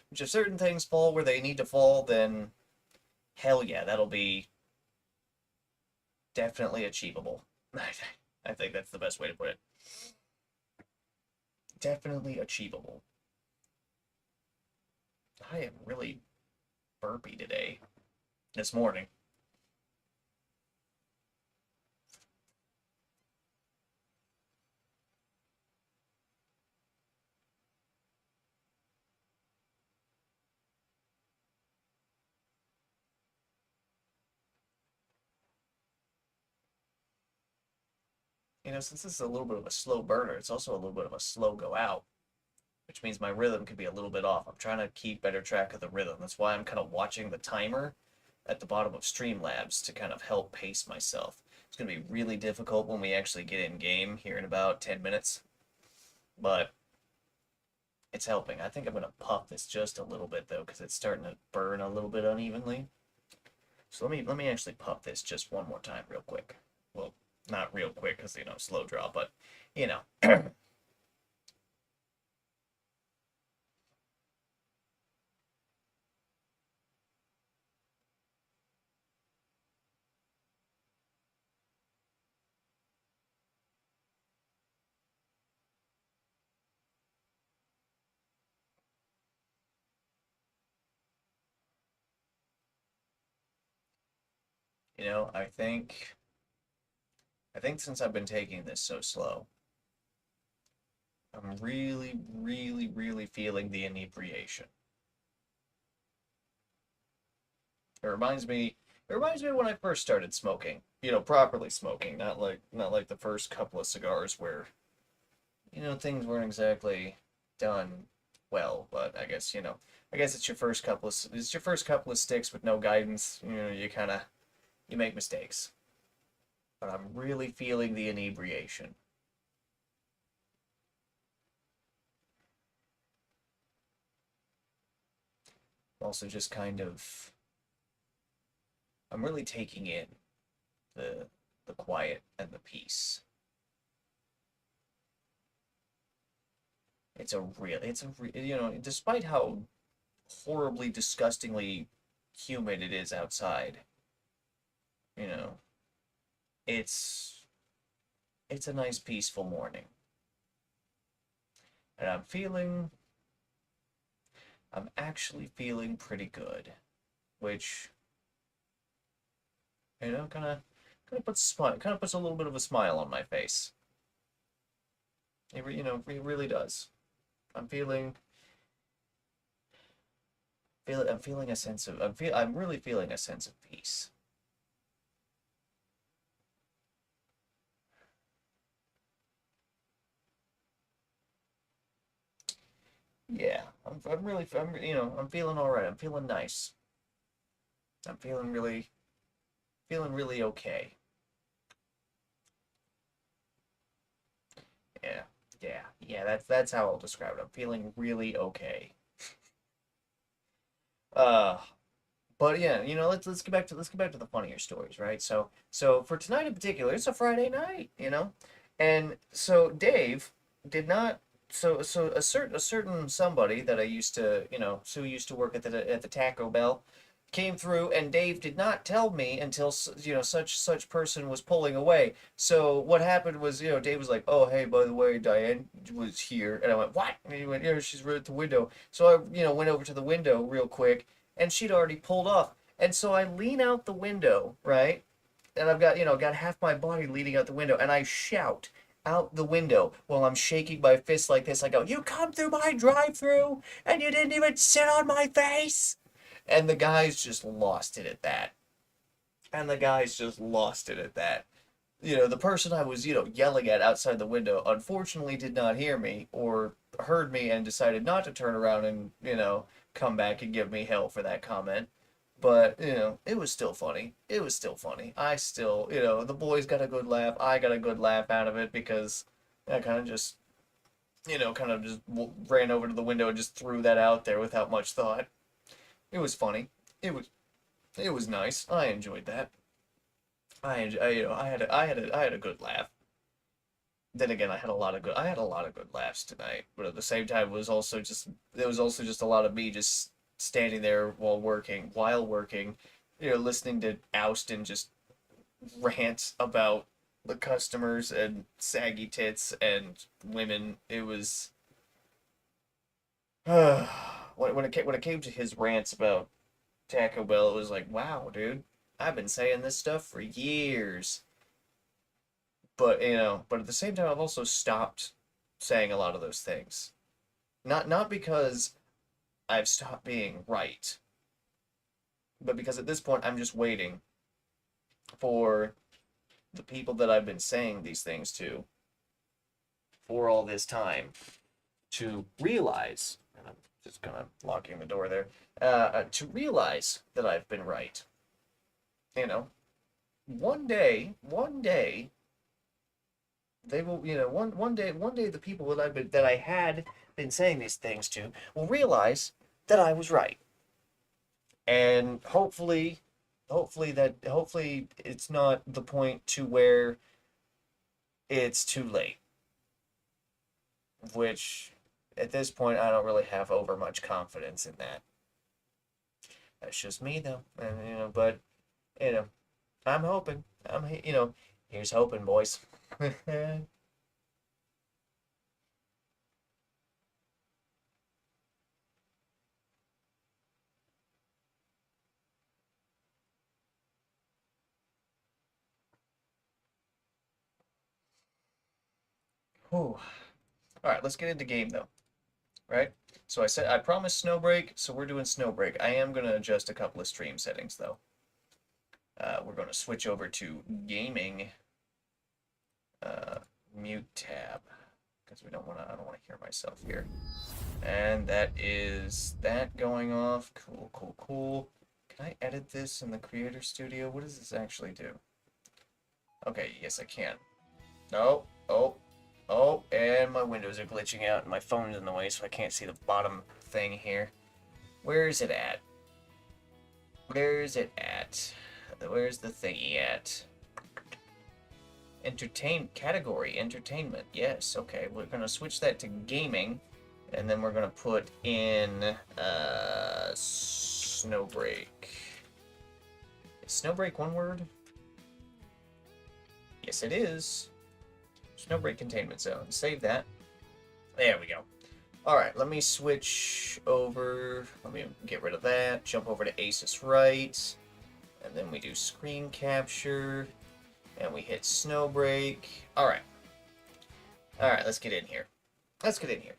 S1: which if certain things fall where they need to fall, then hell yeah, that'll be definitely achievable. I think that's the best way to put it. Definitely achievable. I am really burpy today. This morning. Since this is a little bit of a slow burner, it's also a little bit of a slow go out, which means my rhythm could be a little bit off. I'm trying to keep better track of the rhythm. That's why I'm kind of watching the timer at the bottom of Streamlabs to kind of help pace myself. It's going to be really difficult when we actually get in game here in about 10 minutes, but it's helping. I think I'm going to puff this just a little bit though, because it's starting to burn a little bit unevenly. So let me actually puff this just one more time real quick. Well, not real quick because slow draw, but you know. I think since I've been taking this so slow, I'm really, really, really feeling the inebriation. It reminds me it reminds me of when I first started smoking. Properly smoking, not like the first couple of cigars where, things weren't exactly done well, but I guess it's your first couple of sticks with no guidance. You make mistakes. But I'm really feeling the inebriation. also just kind of, I'm really taking in the the quiet and the peace. Despite how horribly, disgustingly humid it is outside, you know, it's it's a nice peaceful morning. And I'm actually feeling pretty good, which, kind of puts a little bit of a smile on my face. It really does. I'm I'm feeling a sense of, I'm really feeling a sense of peace. Yeah, I'm feeling all right. I'm feeling nice. I'm feeling really okay. Yeah, yeah. That's how I'll describe it. I'm feeling really okay. Uh, but yeah, let's get back to the funnier stories, right? So for tonight in particular, it's a Friday night, and so Dave did not. So a certain somebody that I used to, who used to work at the Taco Bell, came through, and Dave did not tell me until such person was pulling away. So what happened was, Dave was like, "Oh, hey, by the way, Diane was here," and I went, "What?" And he went, "Yeah, she's right at the window." So I, went over to the window real quick, and she'd already pulled off. And so I lean out the window, right? And I've got, got half my body leaning out the window, and I shout out the window while I'm shaking my fist like this. I go, "You come through my drive-through, and you didn't even sit on my face!" And the guys just lost it at that. And the guys just lost it at that. The person I was, yelling at outside the window, unfortunately did not hear me or heard me and decided not to turn around and, come back and give me hell for that comment. But, it was still funny. It was still funny. I still, the boys got a good laugh. I got a good laugh out of it because I kind of just ran over to the window and just threw that out there without much thought. It was funny. It was it was nice. I enjoyed that. I had a good laugh. Then again, I had a lot of good laughs tonight. But at the same time, there was also just a lot of me just standing there while working, listening to Austin just rant about the customers and saggy tits and women. It was when it came to his rants about Taco Bell, it was like, wow, dude, I've been saying this stuff for years. But at the same time, I've also stopped saying a lot of those things. Not because I've stopped being right, but because at this point I'm just waiting for the people that I've been saying these things to for all this time to realize, and I'm just kind of locking the door there, to realize that I've been right. You know, one day, they will, one day, the people that I had been saying these things to will realize that I was right, and hopefully it's not the point to where it's too late. Which, at this point, I don't really have over much confidence in that. That's just me, though, and but you know, I'm hoping. Here's hoping, boys. Whew. All right, let's get into game though. Right? So I promised Snowbreak, so we're doing Snowbreak. I am gonna adjust a couple of stream settings though. We're gonna switch over to gaming uh, mute tab because I don't want to hear myself here. And that is that going off. Cool, cool, cool. Can I edit this in the Creator Studio? What does this actually do? Okay, yes I can. No, oh, oh, and my windows are glitching out and my phone's in the way so I can't see the bottom thing here. Where is it at? Where's it at? Where's the thingy at? Entertain category, entertainment. Yes, okay. We're gonna switch that to gaming, and then we're gonna put in Snowbreak. Is Snowbreak one word? Yes, it is. Snowbreak containment zone. Save that. There we go. All right, let me switch over. Let me get rid of that. Jump over to Asus right, and then we do screen capture, and we hit Snowbreak. All right. All right, let's get in here. Let's get in here.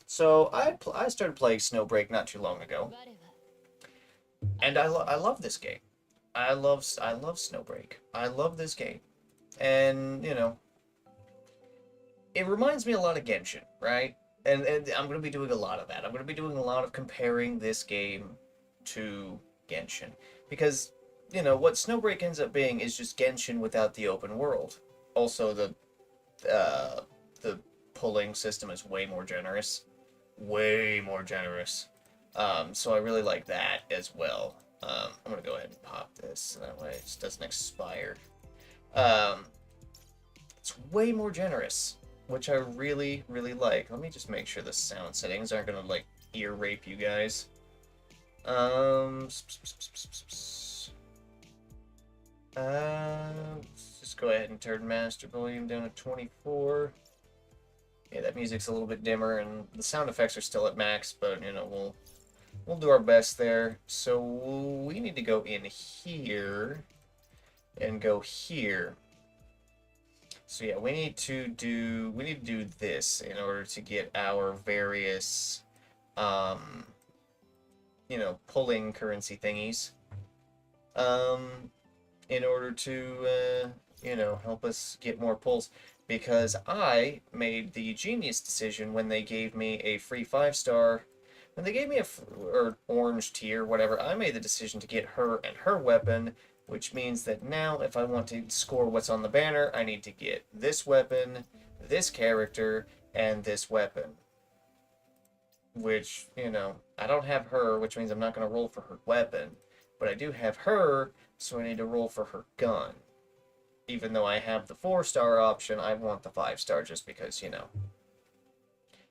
S1: So I started playing Snowbreak not too long ago, and I love this game. I love Snowbreak. I love this game, and you know it reminds me a lot of Genshin, right? And I'm gonna be doing a lot of that. I'm gonna be doing a lot of comparing this game to Genshin because you know what Snowbreak ends up being is just Genshin without the open world. Also, the pulling system is way more generous, way more generous. So I really like that as well. I'm gonna go ahead and pop this so that way it just doesn't expire. Um, it's way more generous, which I really, really like. Let me just make sure the sound settings aren't gonna like ear rape you guys. Let's just go ahead and turn master volume down to 24. Yeah, that music's a little bit dimmer, and the sound effects are still at max, but you know we'll do our best there. So we need to go in here and go here. So yeah, we need to do this in order to get our various you know, pulling currency thingies. In order to you know, help us get more pulls because I made the genius decision when they gave me a free 5-star. When they gave me a or orange tier, whatever, I made the decision to get her and her weapon, which means that now if I want to score what's on the banner, I need to get this weapon, this character, and this weapon. Which, you know, I don't have her, which means I'm not going to roll for her weapon, but I do have her, so I need to roll for her gun. Even though I have the 4-star option, I want the 5-star just because, you know,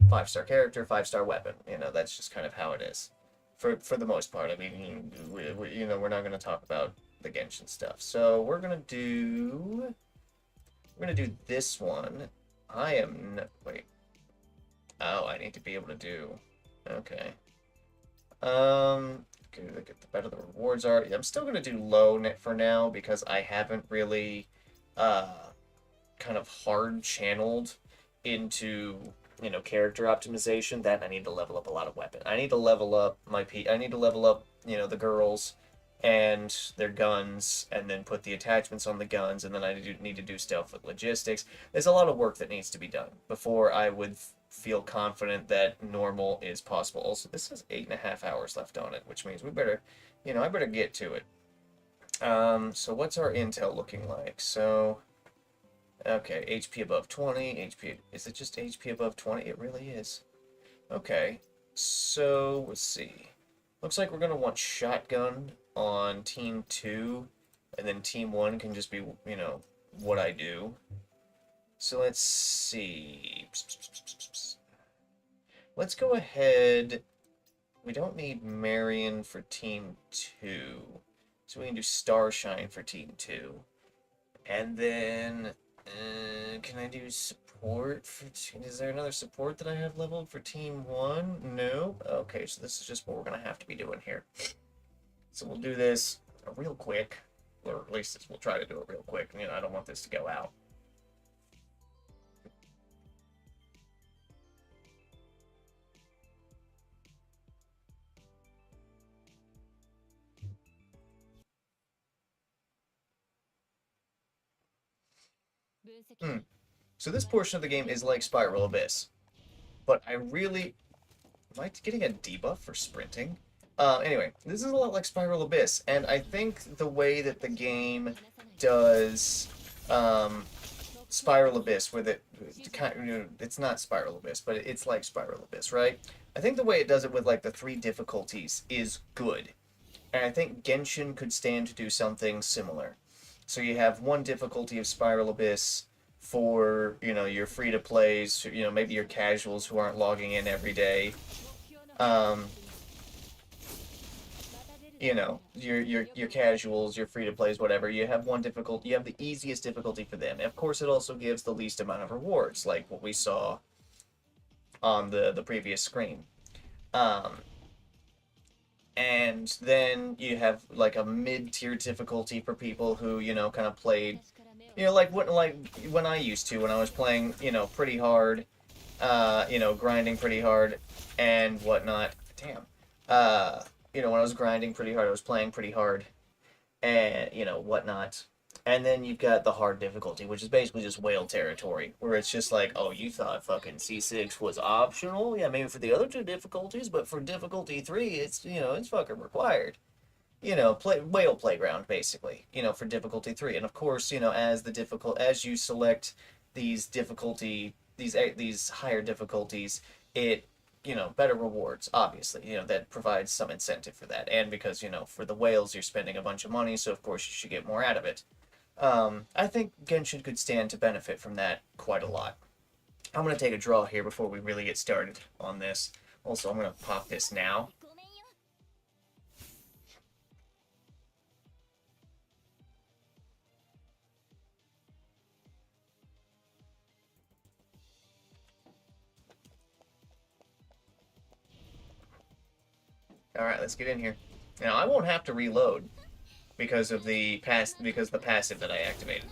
S1: 5-star character, 5-star weapon. You know, that's just kind of how it is. For the most part. I mean, you know, we're not going to talk about the Genshin stuff. So we're going to do this one. I am no, wait. Oh, I need to be able to do. Okay. Okay, look at the better the rewards are. I'm still going to do low for now because I haven't really kind of hard channeled into, you know, character optimization. That I need to level up a lot of weapon. I need to level up I need to level up, you know, the girls and their guns, and then put the attachments on the guns, and then I need to do stuff with logistics. There's a lot of work that needs to be done before I would feel confident that normal is possible. Also, this has 8.5 hours left on it, which means we better, you know, I better get to it. So what's our intel looking like? So, okay, HP above 20, HP, is it just HP above 20? It really is. Okay, so let's see. Looks like we're going to want shotgun on team 2, and then team 1 can just be, you know, what I do. So let's see. Let's go ahead. We don't need Marion for team 2. So we can do Starshine for team 2. And then, can I do support for is there another support that I have leveled for team 1? No. Okay, so this is just what we're going to have to be doing here. So we'll do this real quick, or at least we'll try to do it real quick. You know, I don't want this to go out. So this portion of the game is like Spiral Abyss, but I really... Am I getting a debuff for sprinting? Anyway, this is a lot like Spiral Abyss, and I think the way that the game does Spiral Abyss, with it, you know, it's not Spiral Abyss, but it's like Spiral Abyss, right? I think the way it does it with like the 3 difficulties is good. And I think Genshin could stand to do something similar. So you have one difficulty of Spiral Abyss for, your free to plays, maybe your casuals who aren't logging in every day. Um, your casuals, your free to plays, whatever. You have one difficulty, you have the easiest difficulty for them. Of course, it also gives the least amount of rewards, like what we saw on the previous screen. Um, and then you have like a mid-tier difficulty for people who kind of played, like when I used to, when I was playing pretty hard, grinding pretty hard and whatnot. Damn. uh when I was grinding pretty hard, I was playing pretty hard and whatnot. And then you've got the hard difficulty, which is basically just whale territory, where it's just like, oh, you thought fucking C6 was optional? Yeah, maybe for the other two difficulties, but for difficulty 3, it's fucking required. Play whale playground basically. For difficulty 3, and of course, as you select these higher difficulties, it better rewards, obviously. That provides some incentive for that, and because for the whales you're spending a bunch of money, so of course you should get more out of it. I think Genshin could stand to benefit from that quite a lot. I'm going to take a draw here before we really get started on this. Also, I'm going to pop this now. Alright, let's get in here. Now, I won't have to reload because the passive that I activated.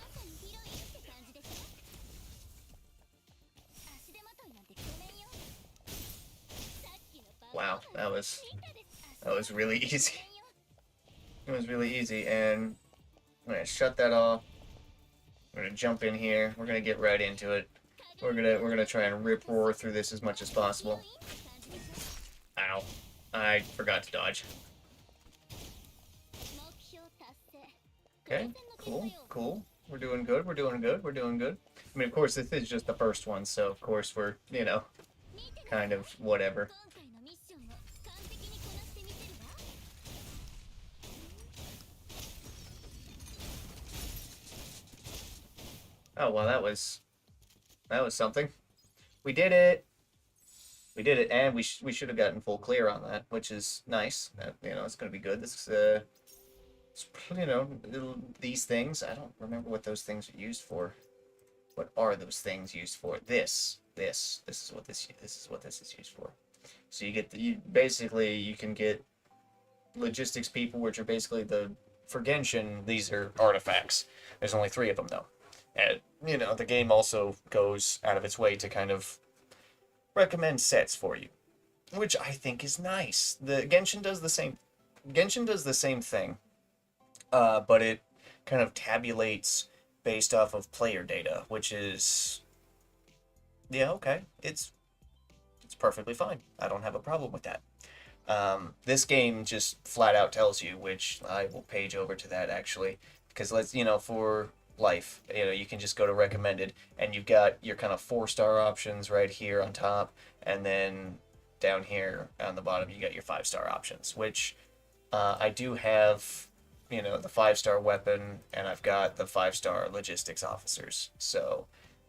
S1: Wow, that was really easy. It was really easy, and I'm gonna shut that off. We're gonna jump in here. We're gonna get right into it. We're gonna try and rip roar through this as much as possible. Ow. I forgot to dodge. Okay, cool, cool. We're doing good, we're doing good, we're doing good. I mean, of course, this is just the first one, so of course we're, kind of whatever. Oh, well, that was something. We did it. We did it, and we should have gotten full clear on that, which is nice. It's gonna be good. This these things. I don't remember what those things are used for. What are those things used for? This is what this is used for. So basically you can get logistics people, which are basically for Genshin. These are artifacts. There's only 3 of them though, and the game also goes out of its way to kind of recommend sets for you, which I think is nice. The Genshin does the same. Genshin does the same thing, but it kind of tabulates based off of player data, which is, yeah, okay. It's perfectly fine. I don't have a problem with that. This game just flat out tells you, which I will page over to that actually, because for life, you can just go to recommended, and you've got your kind of 4-star options right here on top, and then down here on the bottom you got your 5-star options, which I do have, the 5-star weapon, and I've got the 5-star logistics officers. So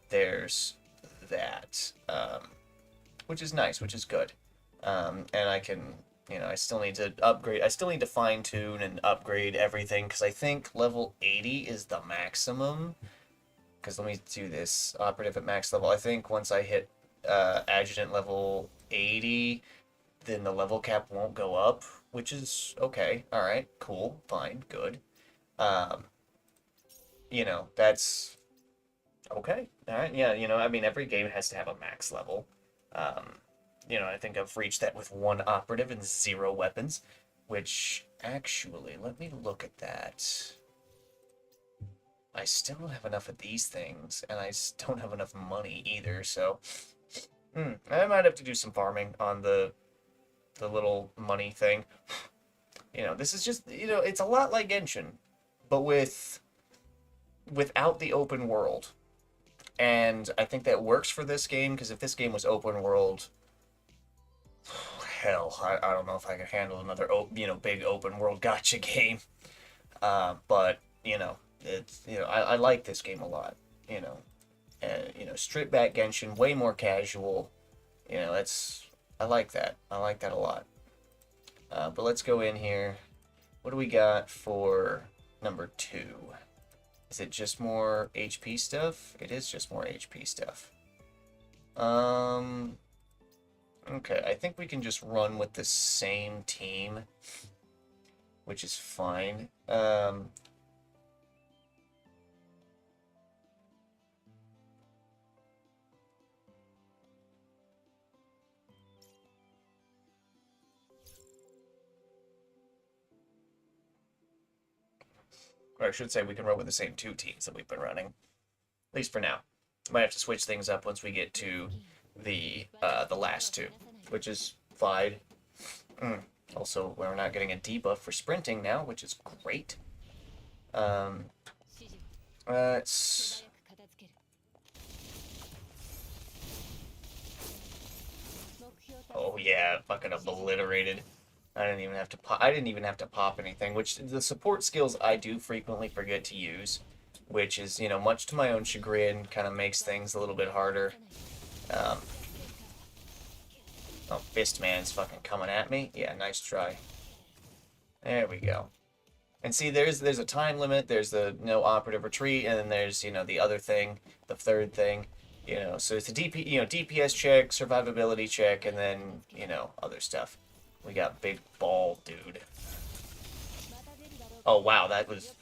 S1: there's that, which is nice, which is good. And I can, I still need to upgrade. I still need to fine tune and upgrade everything, because I think level 80 is the maximum. Because let me do this. Operative at max level. I think once I hit adjutant level 80, then the level cap won't go up, which is okay. All right, cool, fine, good. Um, that's okay. All right, yeah, I mean, every game has to have a max level. Um, I think I've reached that with 1 operative and 0 weapons, which actually, let me look at that. I still don't have enough of these things, and I don't have enough money either, so I might have to do some farming on the little money thing. This is just, it's a lot like Genshin, but without the open world. And I think that works for this game, because if this game was open world, hell, I don't know if I could handle another big open world gotcha game. But it's I like this game a lot. You know, and strip back Genshin, way more casual. It's I like that. I like that a lot. But let's go in here. What do we got for number 2? Is it just more HP stuff? It is just more HP stuff. Um, okay, I think we can just run with the same team, which is fine. Or I should say we can run with the same 2 teams that we've been running, at least for now. Might have to switch things up once we get to the last 2, which is fine. Also, we're not getting a debuff for sprinting now, which is great. Let's. Oh yeah, fucking obliterated. I didn't even have to pop. I didn't even have to pop anything. Which the support skills I do frequently forget to use, which is much to my own chagrin, kind of makes things a little bit harder. Um, oh, Fistman's fucking coming at me. Yeah, nice try. There we go. And see, there's a time limit. There's the no operative retreat, and then there's the other thing, the third thing. So it's a DPS check, survivability check, and then other stuff. We got big ball, dude. Oh wow, that was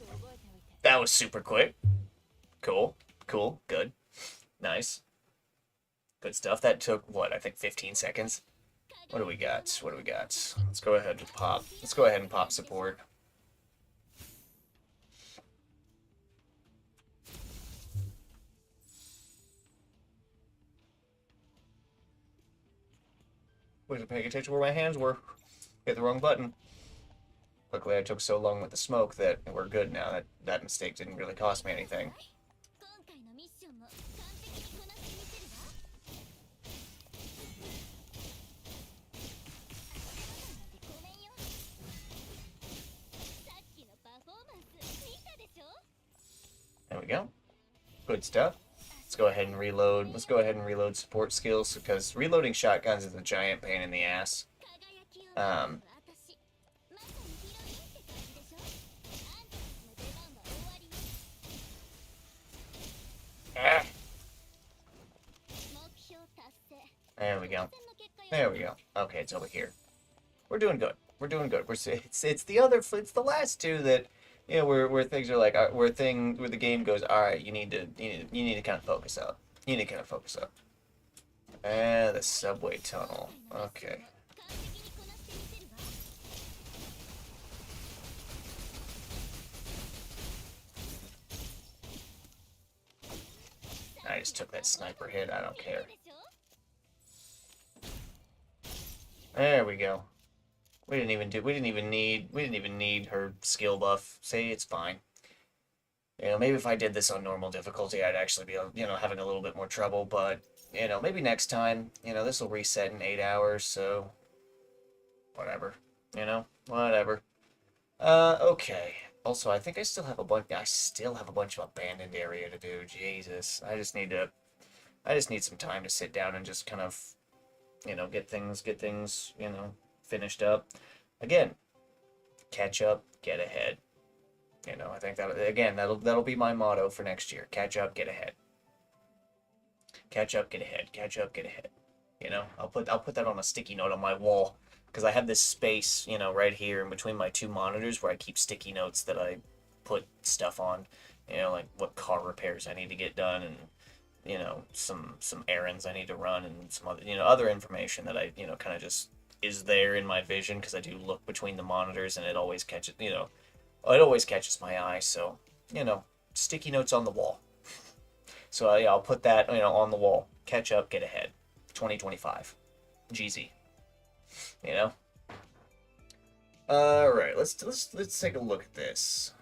S1: super quick. Cool, cool, good, nice, good stuff. That took what, I think 15 seconds. What do we got? What do we got? Let's go ahead and pop. Let's go ahead and pop support. Wasn't paying attention where my hands were. Hit the wrong button. Luckily, I took so long with the smoke that we're good now. That mistake didn't really cost me anything. There we go. Good stuff. Let's go ahead and reload. Let's go ahead and reload support skills, because reloading shotguns is a giant pain in the ass. There we go. There we go. Okay, it's over here. We're doing good. We're doing good. It's the last 2 that where things are like where the game goes. All right, you need to kind of focus up. You need to kind of focus up. The subway tunnel. Okay. I just took that sniper hit. I don't care. There we go. We didn't even need her skill buff. Say it's fine. Maybe if I did this on normal difficulty, I'd actually be, having a little bit more trouble, but, maybe next time, this will reset in 8 hours, so whatever, whatever. Okay. Also, I think I still have a bunch of abandoned area to do. Jesus. I just need some time to sit down and just kind of, get things, finished up. Again, catch up, get ahead. I think that'll be my motto for next year. Catch up, get ahead. Catch up, get ahead. Catch up, get ahead. I'll put that on a sticky note on my wall, because I have this space, right here in between my 2 monitors where I keep sticky notes that I put stuff on, like what car repairs I need to get done, and some errands I need to run, and some other information that I kind of just is there in my vision, because I do look between the monitors, and it always catches my eye. So sticky notes on the wall. So yeah, I'll put that on the wall. Catch up, get ahead. 2025. GZ. All right, let's take a look at this.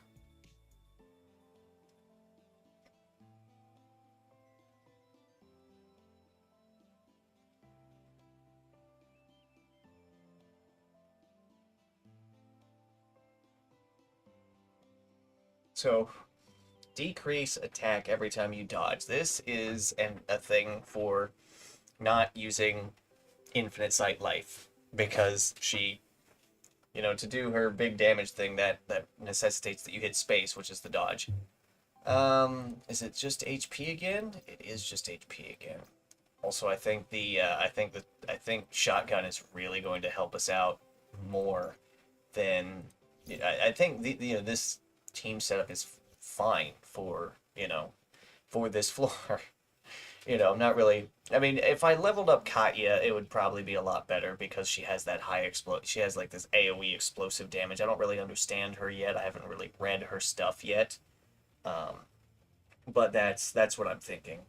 S1: So, decrease attack every time you dodge. This is a thing for not using infinite sight life because she, to do her big damage thing that necessitates that you hit space, which is the dodge. Is it just HP again? It is just HP again. Also, I think I think shotgun is really going to help us out more than I think this team setup is fine for for this floor. I'm not really. I mean, if I leveled up Katya, it would probably be a lot better because she has that high explode. She has like this AOE explosive damage. I don't really understand her yet. I haven't really read her stuff yet. Um, but that's what I'm thinking.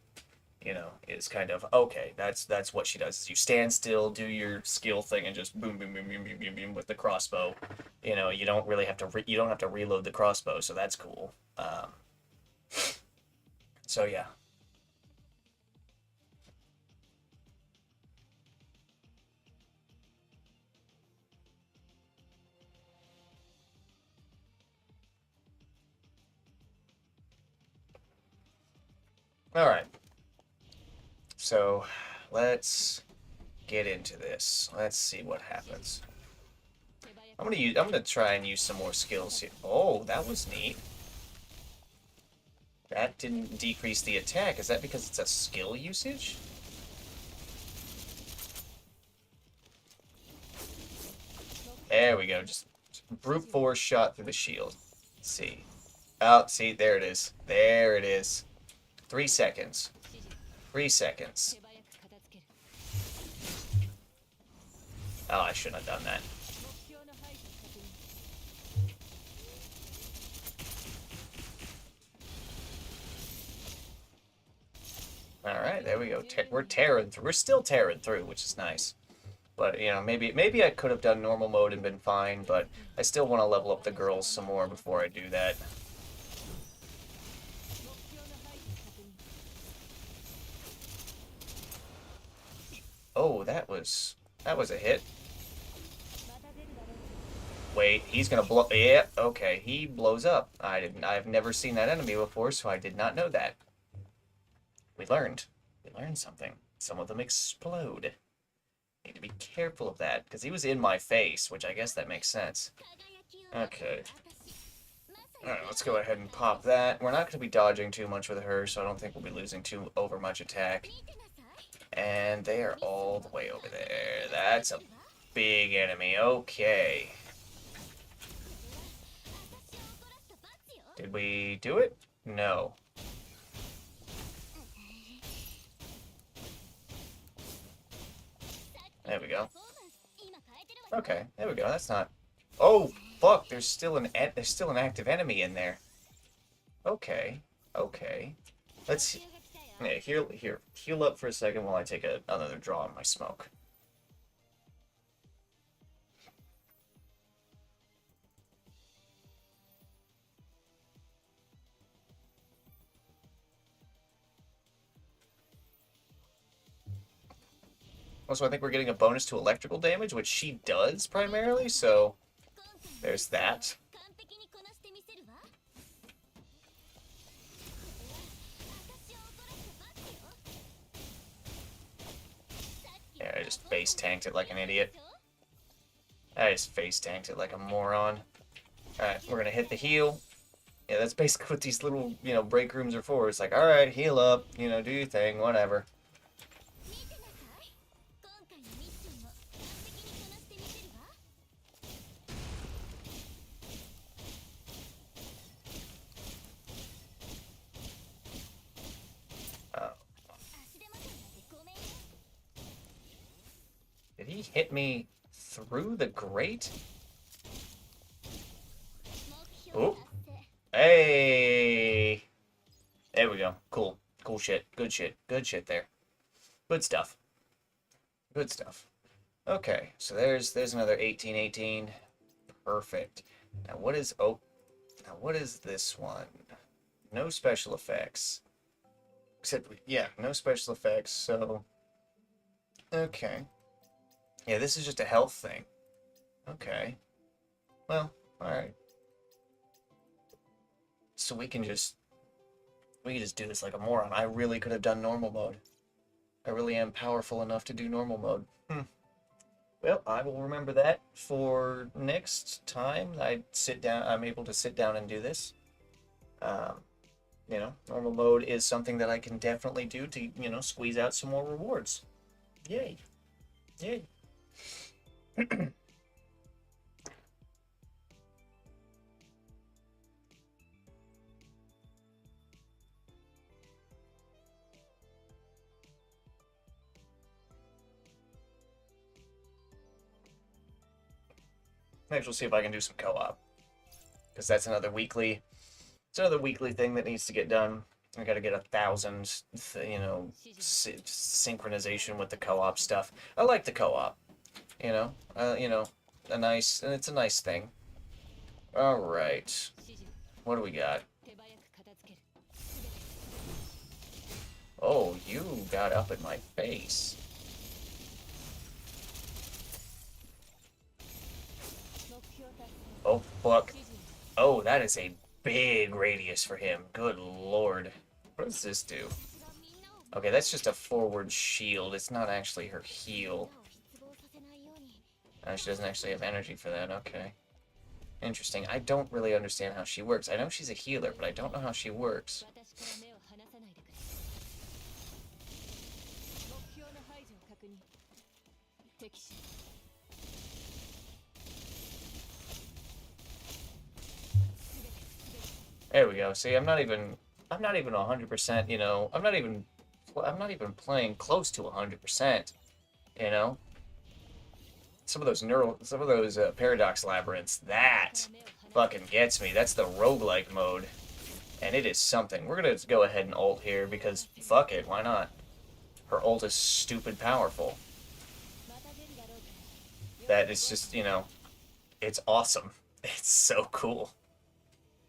S1: Is kind of okay. That's what she does. Is you stand still, do your skill thing, and just boom, boom, boom, boom, boom, boom, boom with the crossbow. You don't really have to you don't have to reload the crossbow, so that's cool. So yeah. All right. So let's get into this. Let's see what happens. I'm gonna try and use some more skills here. Oh, that was neat. That didn't decrease the attack. Is that because it's a skill usage? There we go. Just brute force shot through the shield. Let's see. Oh, see, there it is. There it is. 3 seconds. 3 seconds. Oh, I shouldn't have done that. Alright, there we go. We're tearing through. We're still tearing through, which is nice. But, maybe I could have done normal mode and been fine, but I still want to level up the girls some more before I do that. Oh, that was a hit. Wait, he's gonna blow. Yeah, okay, he blows up. I've never seen that enemy before, so I did not know that. We learned something. Some of them explode. Need to be careful of that, because he was in my face, which I guess that makes sense. Okay. Alright, let's go ahead and pop that. We're not going to be dodging too much with her, so I don't think we'll be losing too over much attack. And they are all the way over there. That's a big enemy. Okay. Did we do it? No. There we go. Okay, there we go. That's not... Oh, fuck! There's still an active enemy in there. Okay, okay. Let's... Yeah, heal up for a second while I take another draw on my smoke. Also, I think we're getting a bonus to electrical damage, which she does primarily, so there's that. Yeah, I just face tanked it like an idiot. I just face tanked it like a moron. Alright, we're gonna hit the heal. Yeah, that's basically what these little, break rooms are for. It's like, alright, heal up, do your thing, whatever. Did he hit me through the grate? Oh. Hey! There we go. Cool. Cool shit. Good shit. Good shit there. Good stuff. Good stuff. Okay, so there's another 1818. Perfect. Now what is this one? No special effects. Except, yeah, no special effects, so... Okay. Yeah, this is just a health thing. Okay. Well, alright. So we can just do this like a moron. I really could have done normal mode. I really am powerful enough to do normal mode. Well, I will remember that for next time I'm able to sit down and do this. Um, Normal mode is something that I can definitely do to, squeeze out some more rewards. Yay. Yay. Next, we'll see if I can do some co-op. Because that's it's another weekly thing that needs to get done. I gotta get 1,000, synchronization with the co-op stuff. I like the co-op, it's a nice thing. All right, what do we got? Oh, you got up in my face. Oh, fuck. Oh, that is a big radius for him. Good lord. What does this do? Okay, that's just a forward shield. It's not actually her heal. She doesn't actually have energy for that. Okay. Interesting. I don't really understand how she works. I know she's a healer, but I don't know how she works. There we go. See, I'm not even 100%, I'm not even playing close to 100%, you know? Some of those paradox labyrinths, that fucking gets me. That's the roguelike mode. And it is something. We're gonna go ahead and ult here because fuck it, why not? Her ult is stupid powerful. That is just, it's awesome. It's so cool.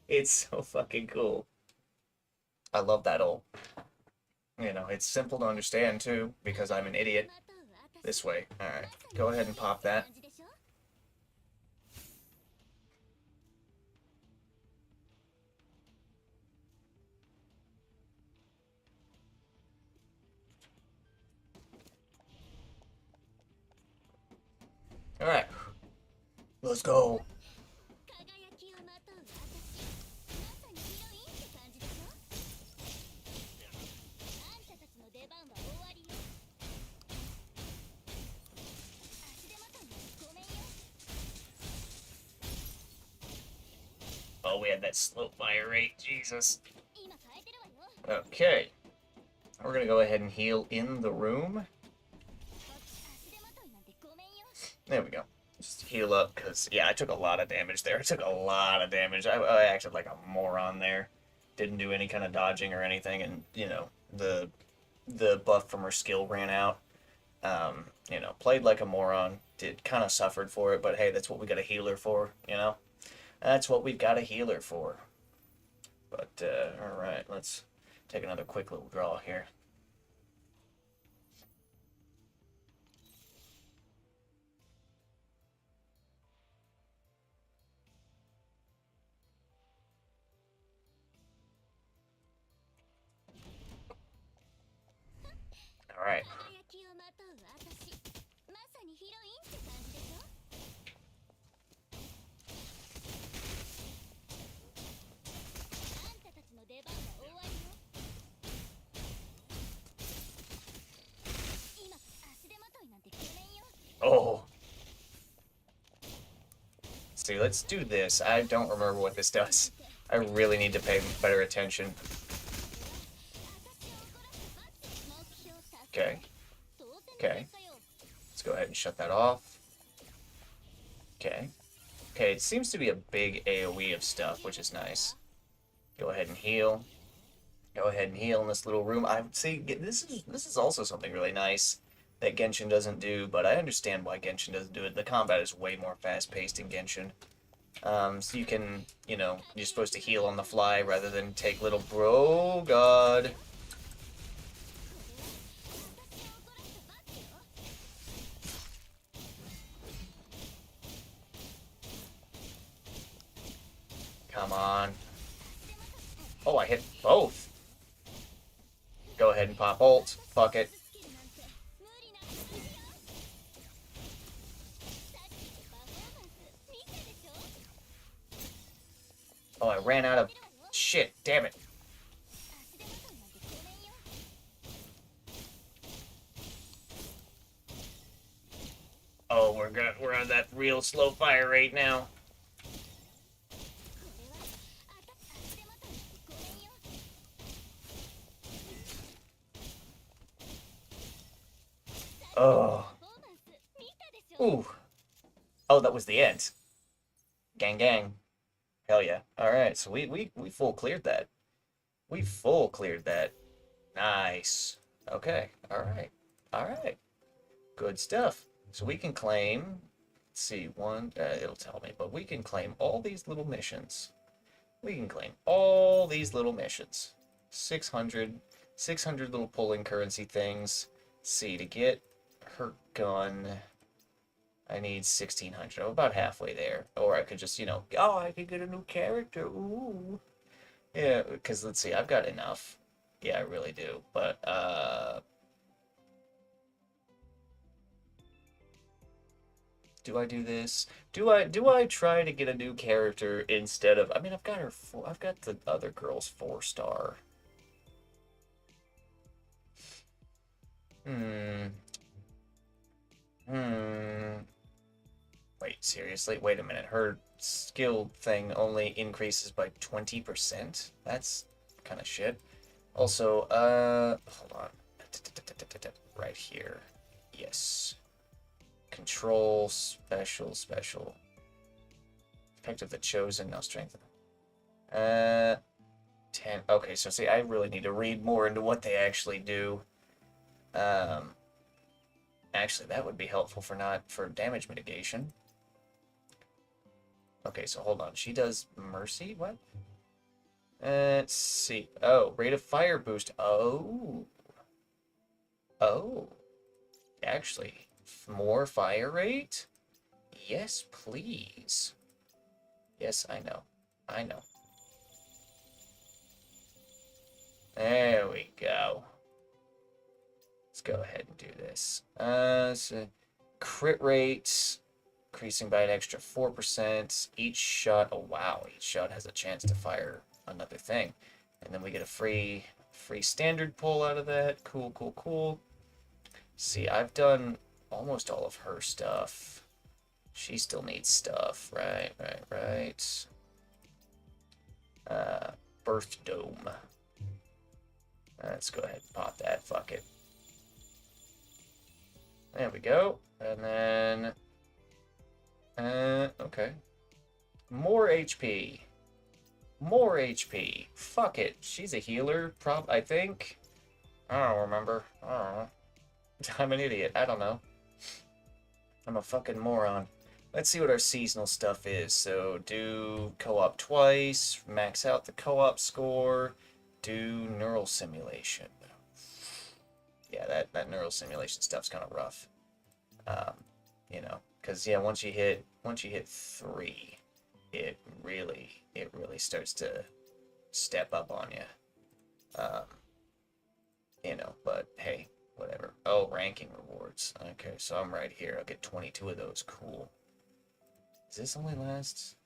S1: It's so fucking cool. I love that ult. It's simple to understand too, because I'm an idiot. This way. Alright. Go ahead and pop that. Alright. Let's go. Oh, we had that slow fire rate. Jesus. Okay. We're gonna go ahead and heal in the room. There we go. Just heal up, because, yeah, I took a lot of damage there. I took a lot of damage. I acted like a moron there. Didn't do any kind of dodging or anything, and, the buff from her skill ran out. Played like a moron. Did kind of suffered for it, but hey, that's what we got a healer for, That's what we've got a healer for. But, alright, let's take another quick little draw here. Alright. Oh. See, let's do this. I don't remember what this does. I really need to pay better attention. Okay. Okay. Let's go ahead and shut that off. Okay. Okay, it seems to be a big AoE of stuff, which is nice. Go ahead and heal. Go ahead and heal in this little room. I see. This is also something really nice that Genshin doesn't do, but I understand why Genshin doesn't do it. The combat is way more fast-paced in Genshin. So you can, you're supposed to heal on the fly rather than take little bro. God. Come on. Oh, I hit both. Go ahead and pop ult. Fuck it. Oh, I ran out of shit. Damn it. Oh, we're on that real slow fire rate now. Oh. Ooh. Oh, that was the end. Gang gang. Hell yeah. Alright, so we full cleared that. We full cleared that. Nice. Okay. Alright. Alright. Good stuff. So we can claim, let's see, one, it'll tell me, but we can claim all these little missions. We can claim all these little missions. 600 little pulling currency things. Let's see, to get her gun, I need 1600. I'm about halfway there. Or I could just, oh, I could get a new character. Ooh. Yeah, because let's see, I've got enough. Yeah, I really do. But, do I do this? Do I try to get a new character instead of? I mean, I've got the other girl's 4-star. Hmm. Hmm. Wait, seriously? Wait a minute. Her skill thing only increases by 20%? That's kind of shit. Also, hold on. Right here. Yes. Control, special. Effect of the chosen, now strengthen. 10. Okay, so see, I really need to read more into what they actually do. Um, Actually, that would be helpful for damage mitigation. Okay, so hold on. She does mercy? What? Let's see. Oh, rate of fire boost. Oh. Oh. Actually, more fire rate? Yes, please. Yes, I know. I know. There we go. Let's go ahead and do this. So crit rate increasing by an extra 4%. Each shot, oh wow, each shot has a chance to fire another thing. And then we get a free standard pull out of that. Cool. See, I've done almost all of her stuff. She still needs stuff. Right. Birth Dome. Let's go ahead and pop that. Fuck it. There we go. And then... okay. More HP. More HP. Fuck it. She's a healer, I think. I don't remember. I don't know. I'm an idiot. I don't know. I'm a fucking moron. Let's see what our seasonal stuff is. So, do co-op twice, max out the co-op score, do neural simulation. Yeah, that neural simulation stuff's kind of rough. Because yeah, once you hit 3, it really starts to step up on you. But hey, whatever. Oh, ranking rewards. Okay, so I'm right here. I'll get 22 of those. Cool. Does this only last?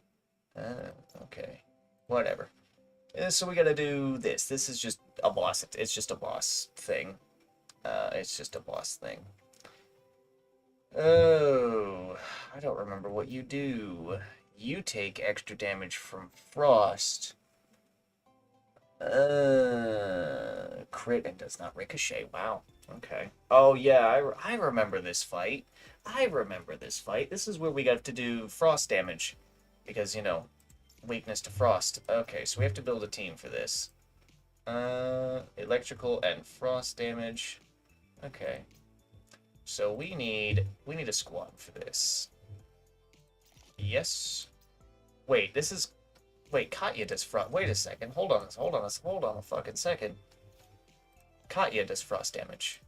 S1: Okay. Whatever. So we gotta do this. This is just a boss. It's just a boss thing. It's just a boss thing. Oh, I don't remember what you do. You take extra damage from frost. Crit and does not ricochet. Wow. Okay. Oh yeah, I remember this fight. This is where we got to do frost damage. Because, weakness to frost. Okay, so we have to build a team for this. Electrical and frost damage. Okay. So we need a squad for this. Yes. Wait, Katya does frost. Wait a second. Hold on a fucking second. Katya does frost damage.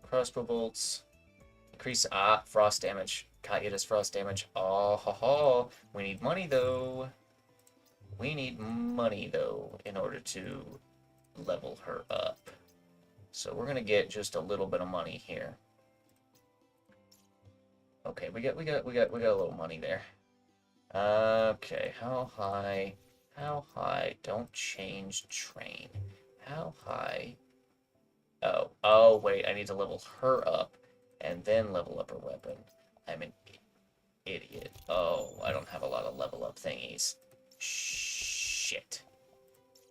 S1: Crossbow bolts. Increase frost damage. Katya does frost damage. Oh, ha ha. We need money though. We need money, though, in order to level her up. So we're gonna get just a little bit of money here. Okay, we got a little money there. Okay, how high? How high? Don't change train. How high? Oh, wait, I need to level her up and then level up her weapon. I'm an idiot. Oh, I don't have a lot of level up thingies. Shit.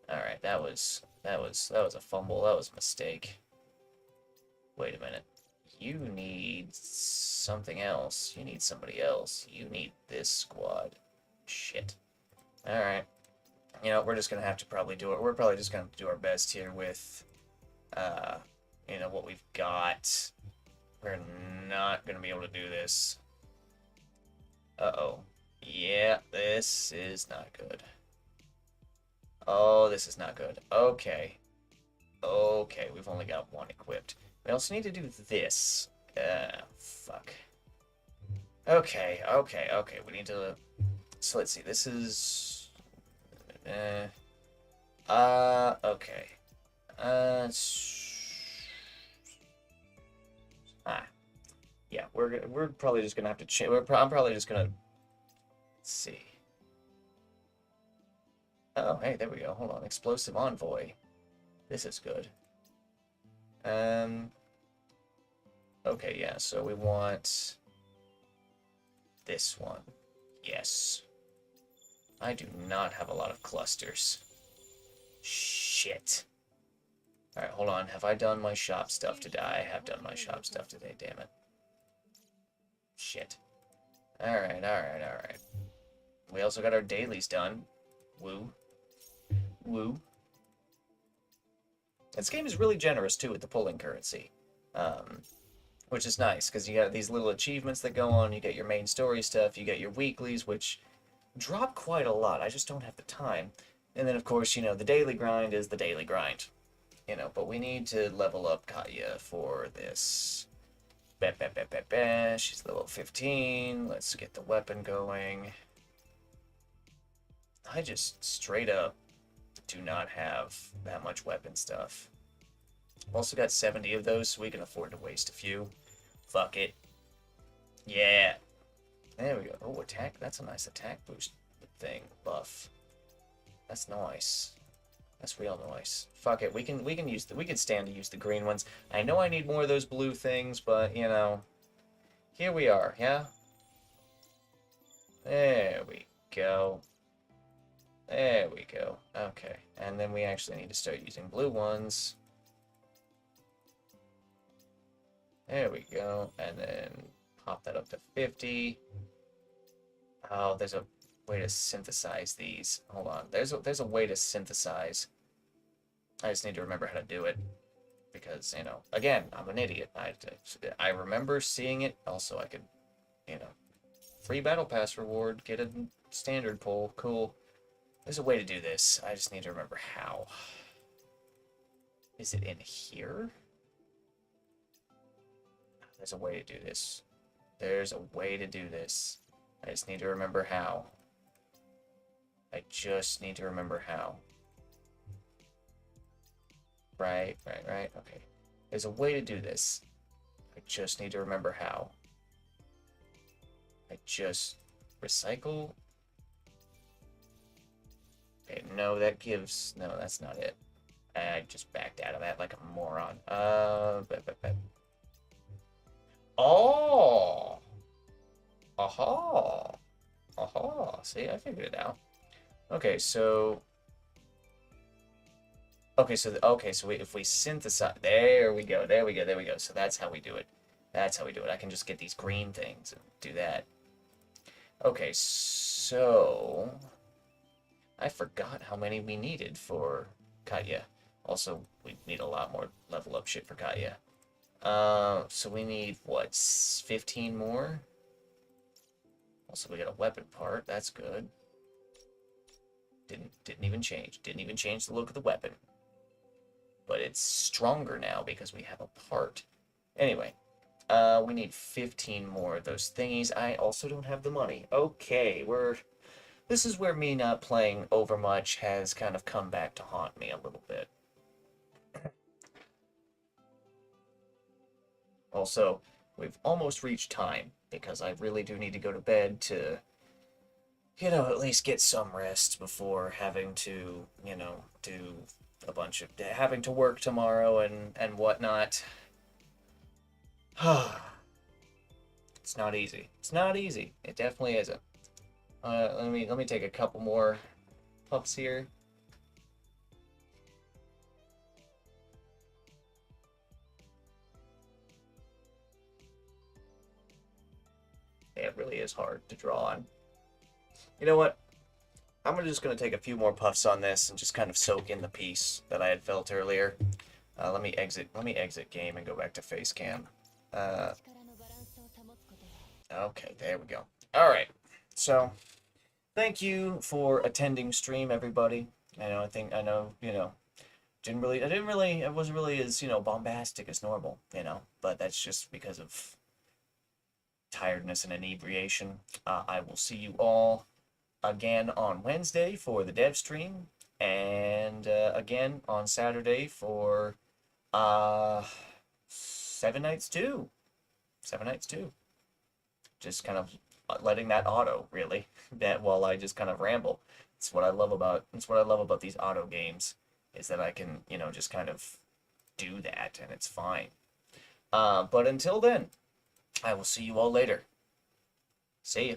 S1: Alright, that was a fumble. That was a mistake. Wait a minute. You need something else. You need somebody else. You need this squad. Shit. Alright. You know, we're just gonna have to probably do it. We're probably just gonna do our best here with, what we've got. We're not gonna be able to do this. Uh-oh. Yeah, this is not good. Oh, this is not good. Okay. Okay, we've only got one equipped. We also need to do this. Fuck. Okay. We need to... So let's see. This is... okay. Yeah, we're probably just gonna have to change. I'm probably just gonna... Let's see. Oh, hey, there we go. Hold on. Explosive Envoy. This is good. Okay, yeah, so we want this one. Yes. I do not have a lot of clusters. Shit. Alright, hold on. Have I done my shop stuff today? I have done my shop stuff today, damn it. Shit. Alright. We also got our dailies done. Woo. Woo. This game is really generous, too, with the pulling currency. Which is nice, because you got these little achievements that go on, you get your main story stuff, you get your weeklies, which drop quite a lot. I just don't have the time. And then, of course, the daily grind is the daily grind. But we need to level up Katya for this. She's level 15. Let's get the weapon going. I just straight up do not have that much weapon stuff. I've also got 70 of those, so we can afford to waste a few. Fuck it. Yeah. There we go. Oh, attack. That's a nice attack boost thing. Buff. That's nice. That's real nice. Fuck it. We can stand to use the green ones. I know I need more of those blue things, but here we are, yeah? There we go. There we go. Okay. And then we actually need to start using blue ones. There we go. And then pop that up to 50. Oh, there's a way to synthesize these. Hold on. There's a way to synthesize. I just need to remember how to do it. Because, again, I'm an idiot. I remember seeing it. Also, I could, free battle pass reward, get a standard pull. Cool. There's a way to do this. I just need to remember how. Is it in here? There's a way to do this. There's a way to do this. I just need to remember how. I just need to remember how. Right. Okay. There's a way to do this. I just need to remember how. I just... Recycle? Okay, no, no, that's not it. I just backed out of that like a moron. Oh! Aha! Aha! See, I figured it out. Okay, so... if we synthesize... There we go. So that's how we do it. I can just get these green things and do that. Okay, so... I forgot how many we needed for Katya. Also, we need a lot more level up shit for Katya. So we need, what, 15 more? Also, we got a weapon part. That's good. Didn't even change. Didn't even change the look of the weapon. But it's stronger now because we have a part. Anyway, we need 15 more of those thingies. I also don't have the money. Okay, we're this is where me not playing Overmuch has kind of come back to haunt me a little bit. Also, we've almost reached time because I really do need to go to bed to, at least get some rest before having to, do a bunch of having to work tomorrow and whatnot. It's not easy. It's not easy. It definitely isn't. Let me take a couple more puffs here. It really is hard to draw on. You know what? I'm just gonna take a few more puffs on this and just kind of soak in the peace that I had felt earlier. Let me exit. Let me exit game and go back to face cam. Uh, okay, there we go. All right. So, thank you for attending stream, everybody. I know. I wasn't really as bombastic as normal. But that's just because of tiredness and inebriation. I will see you all again on Wednesday for the dev stream, and again on Saturday for uh, Seven Nights 2. Seven Nights 2. Just kind of letting that auto, really, that while I just kind of ramble. It's what I love about these auto games, is that I can, just kind of do that, and it's fine. But until then, I will see you all later. See ya.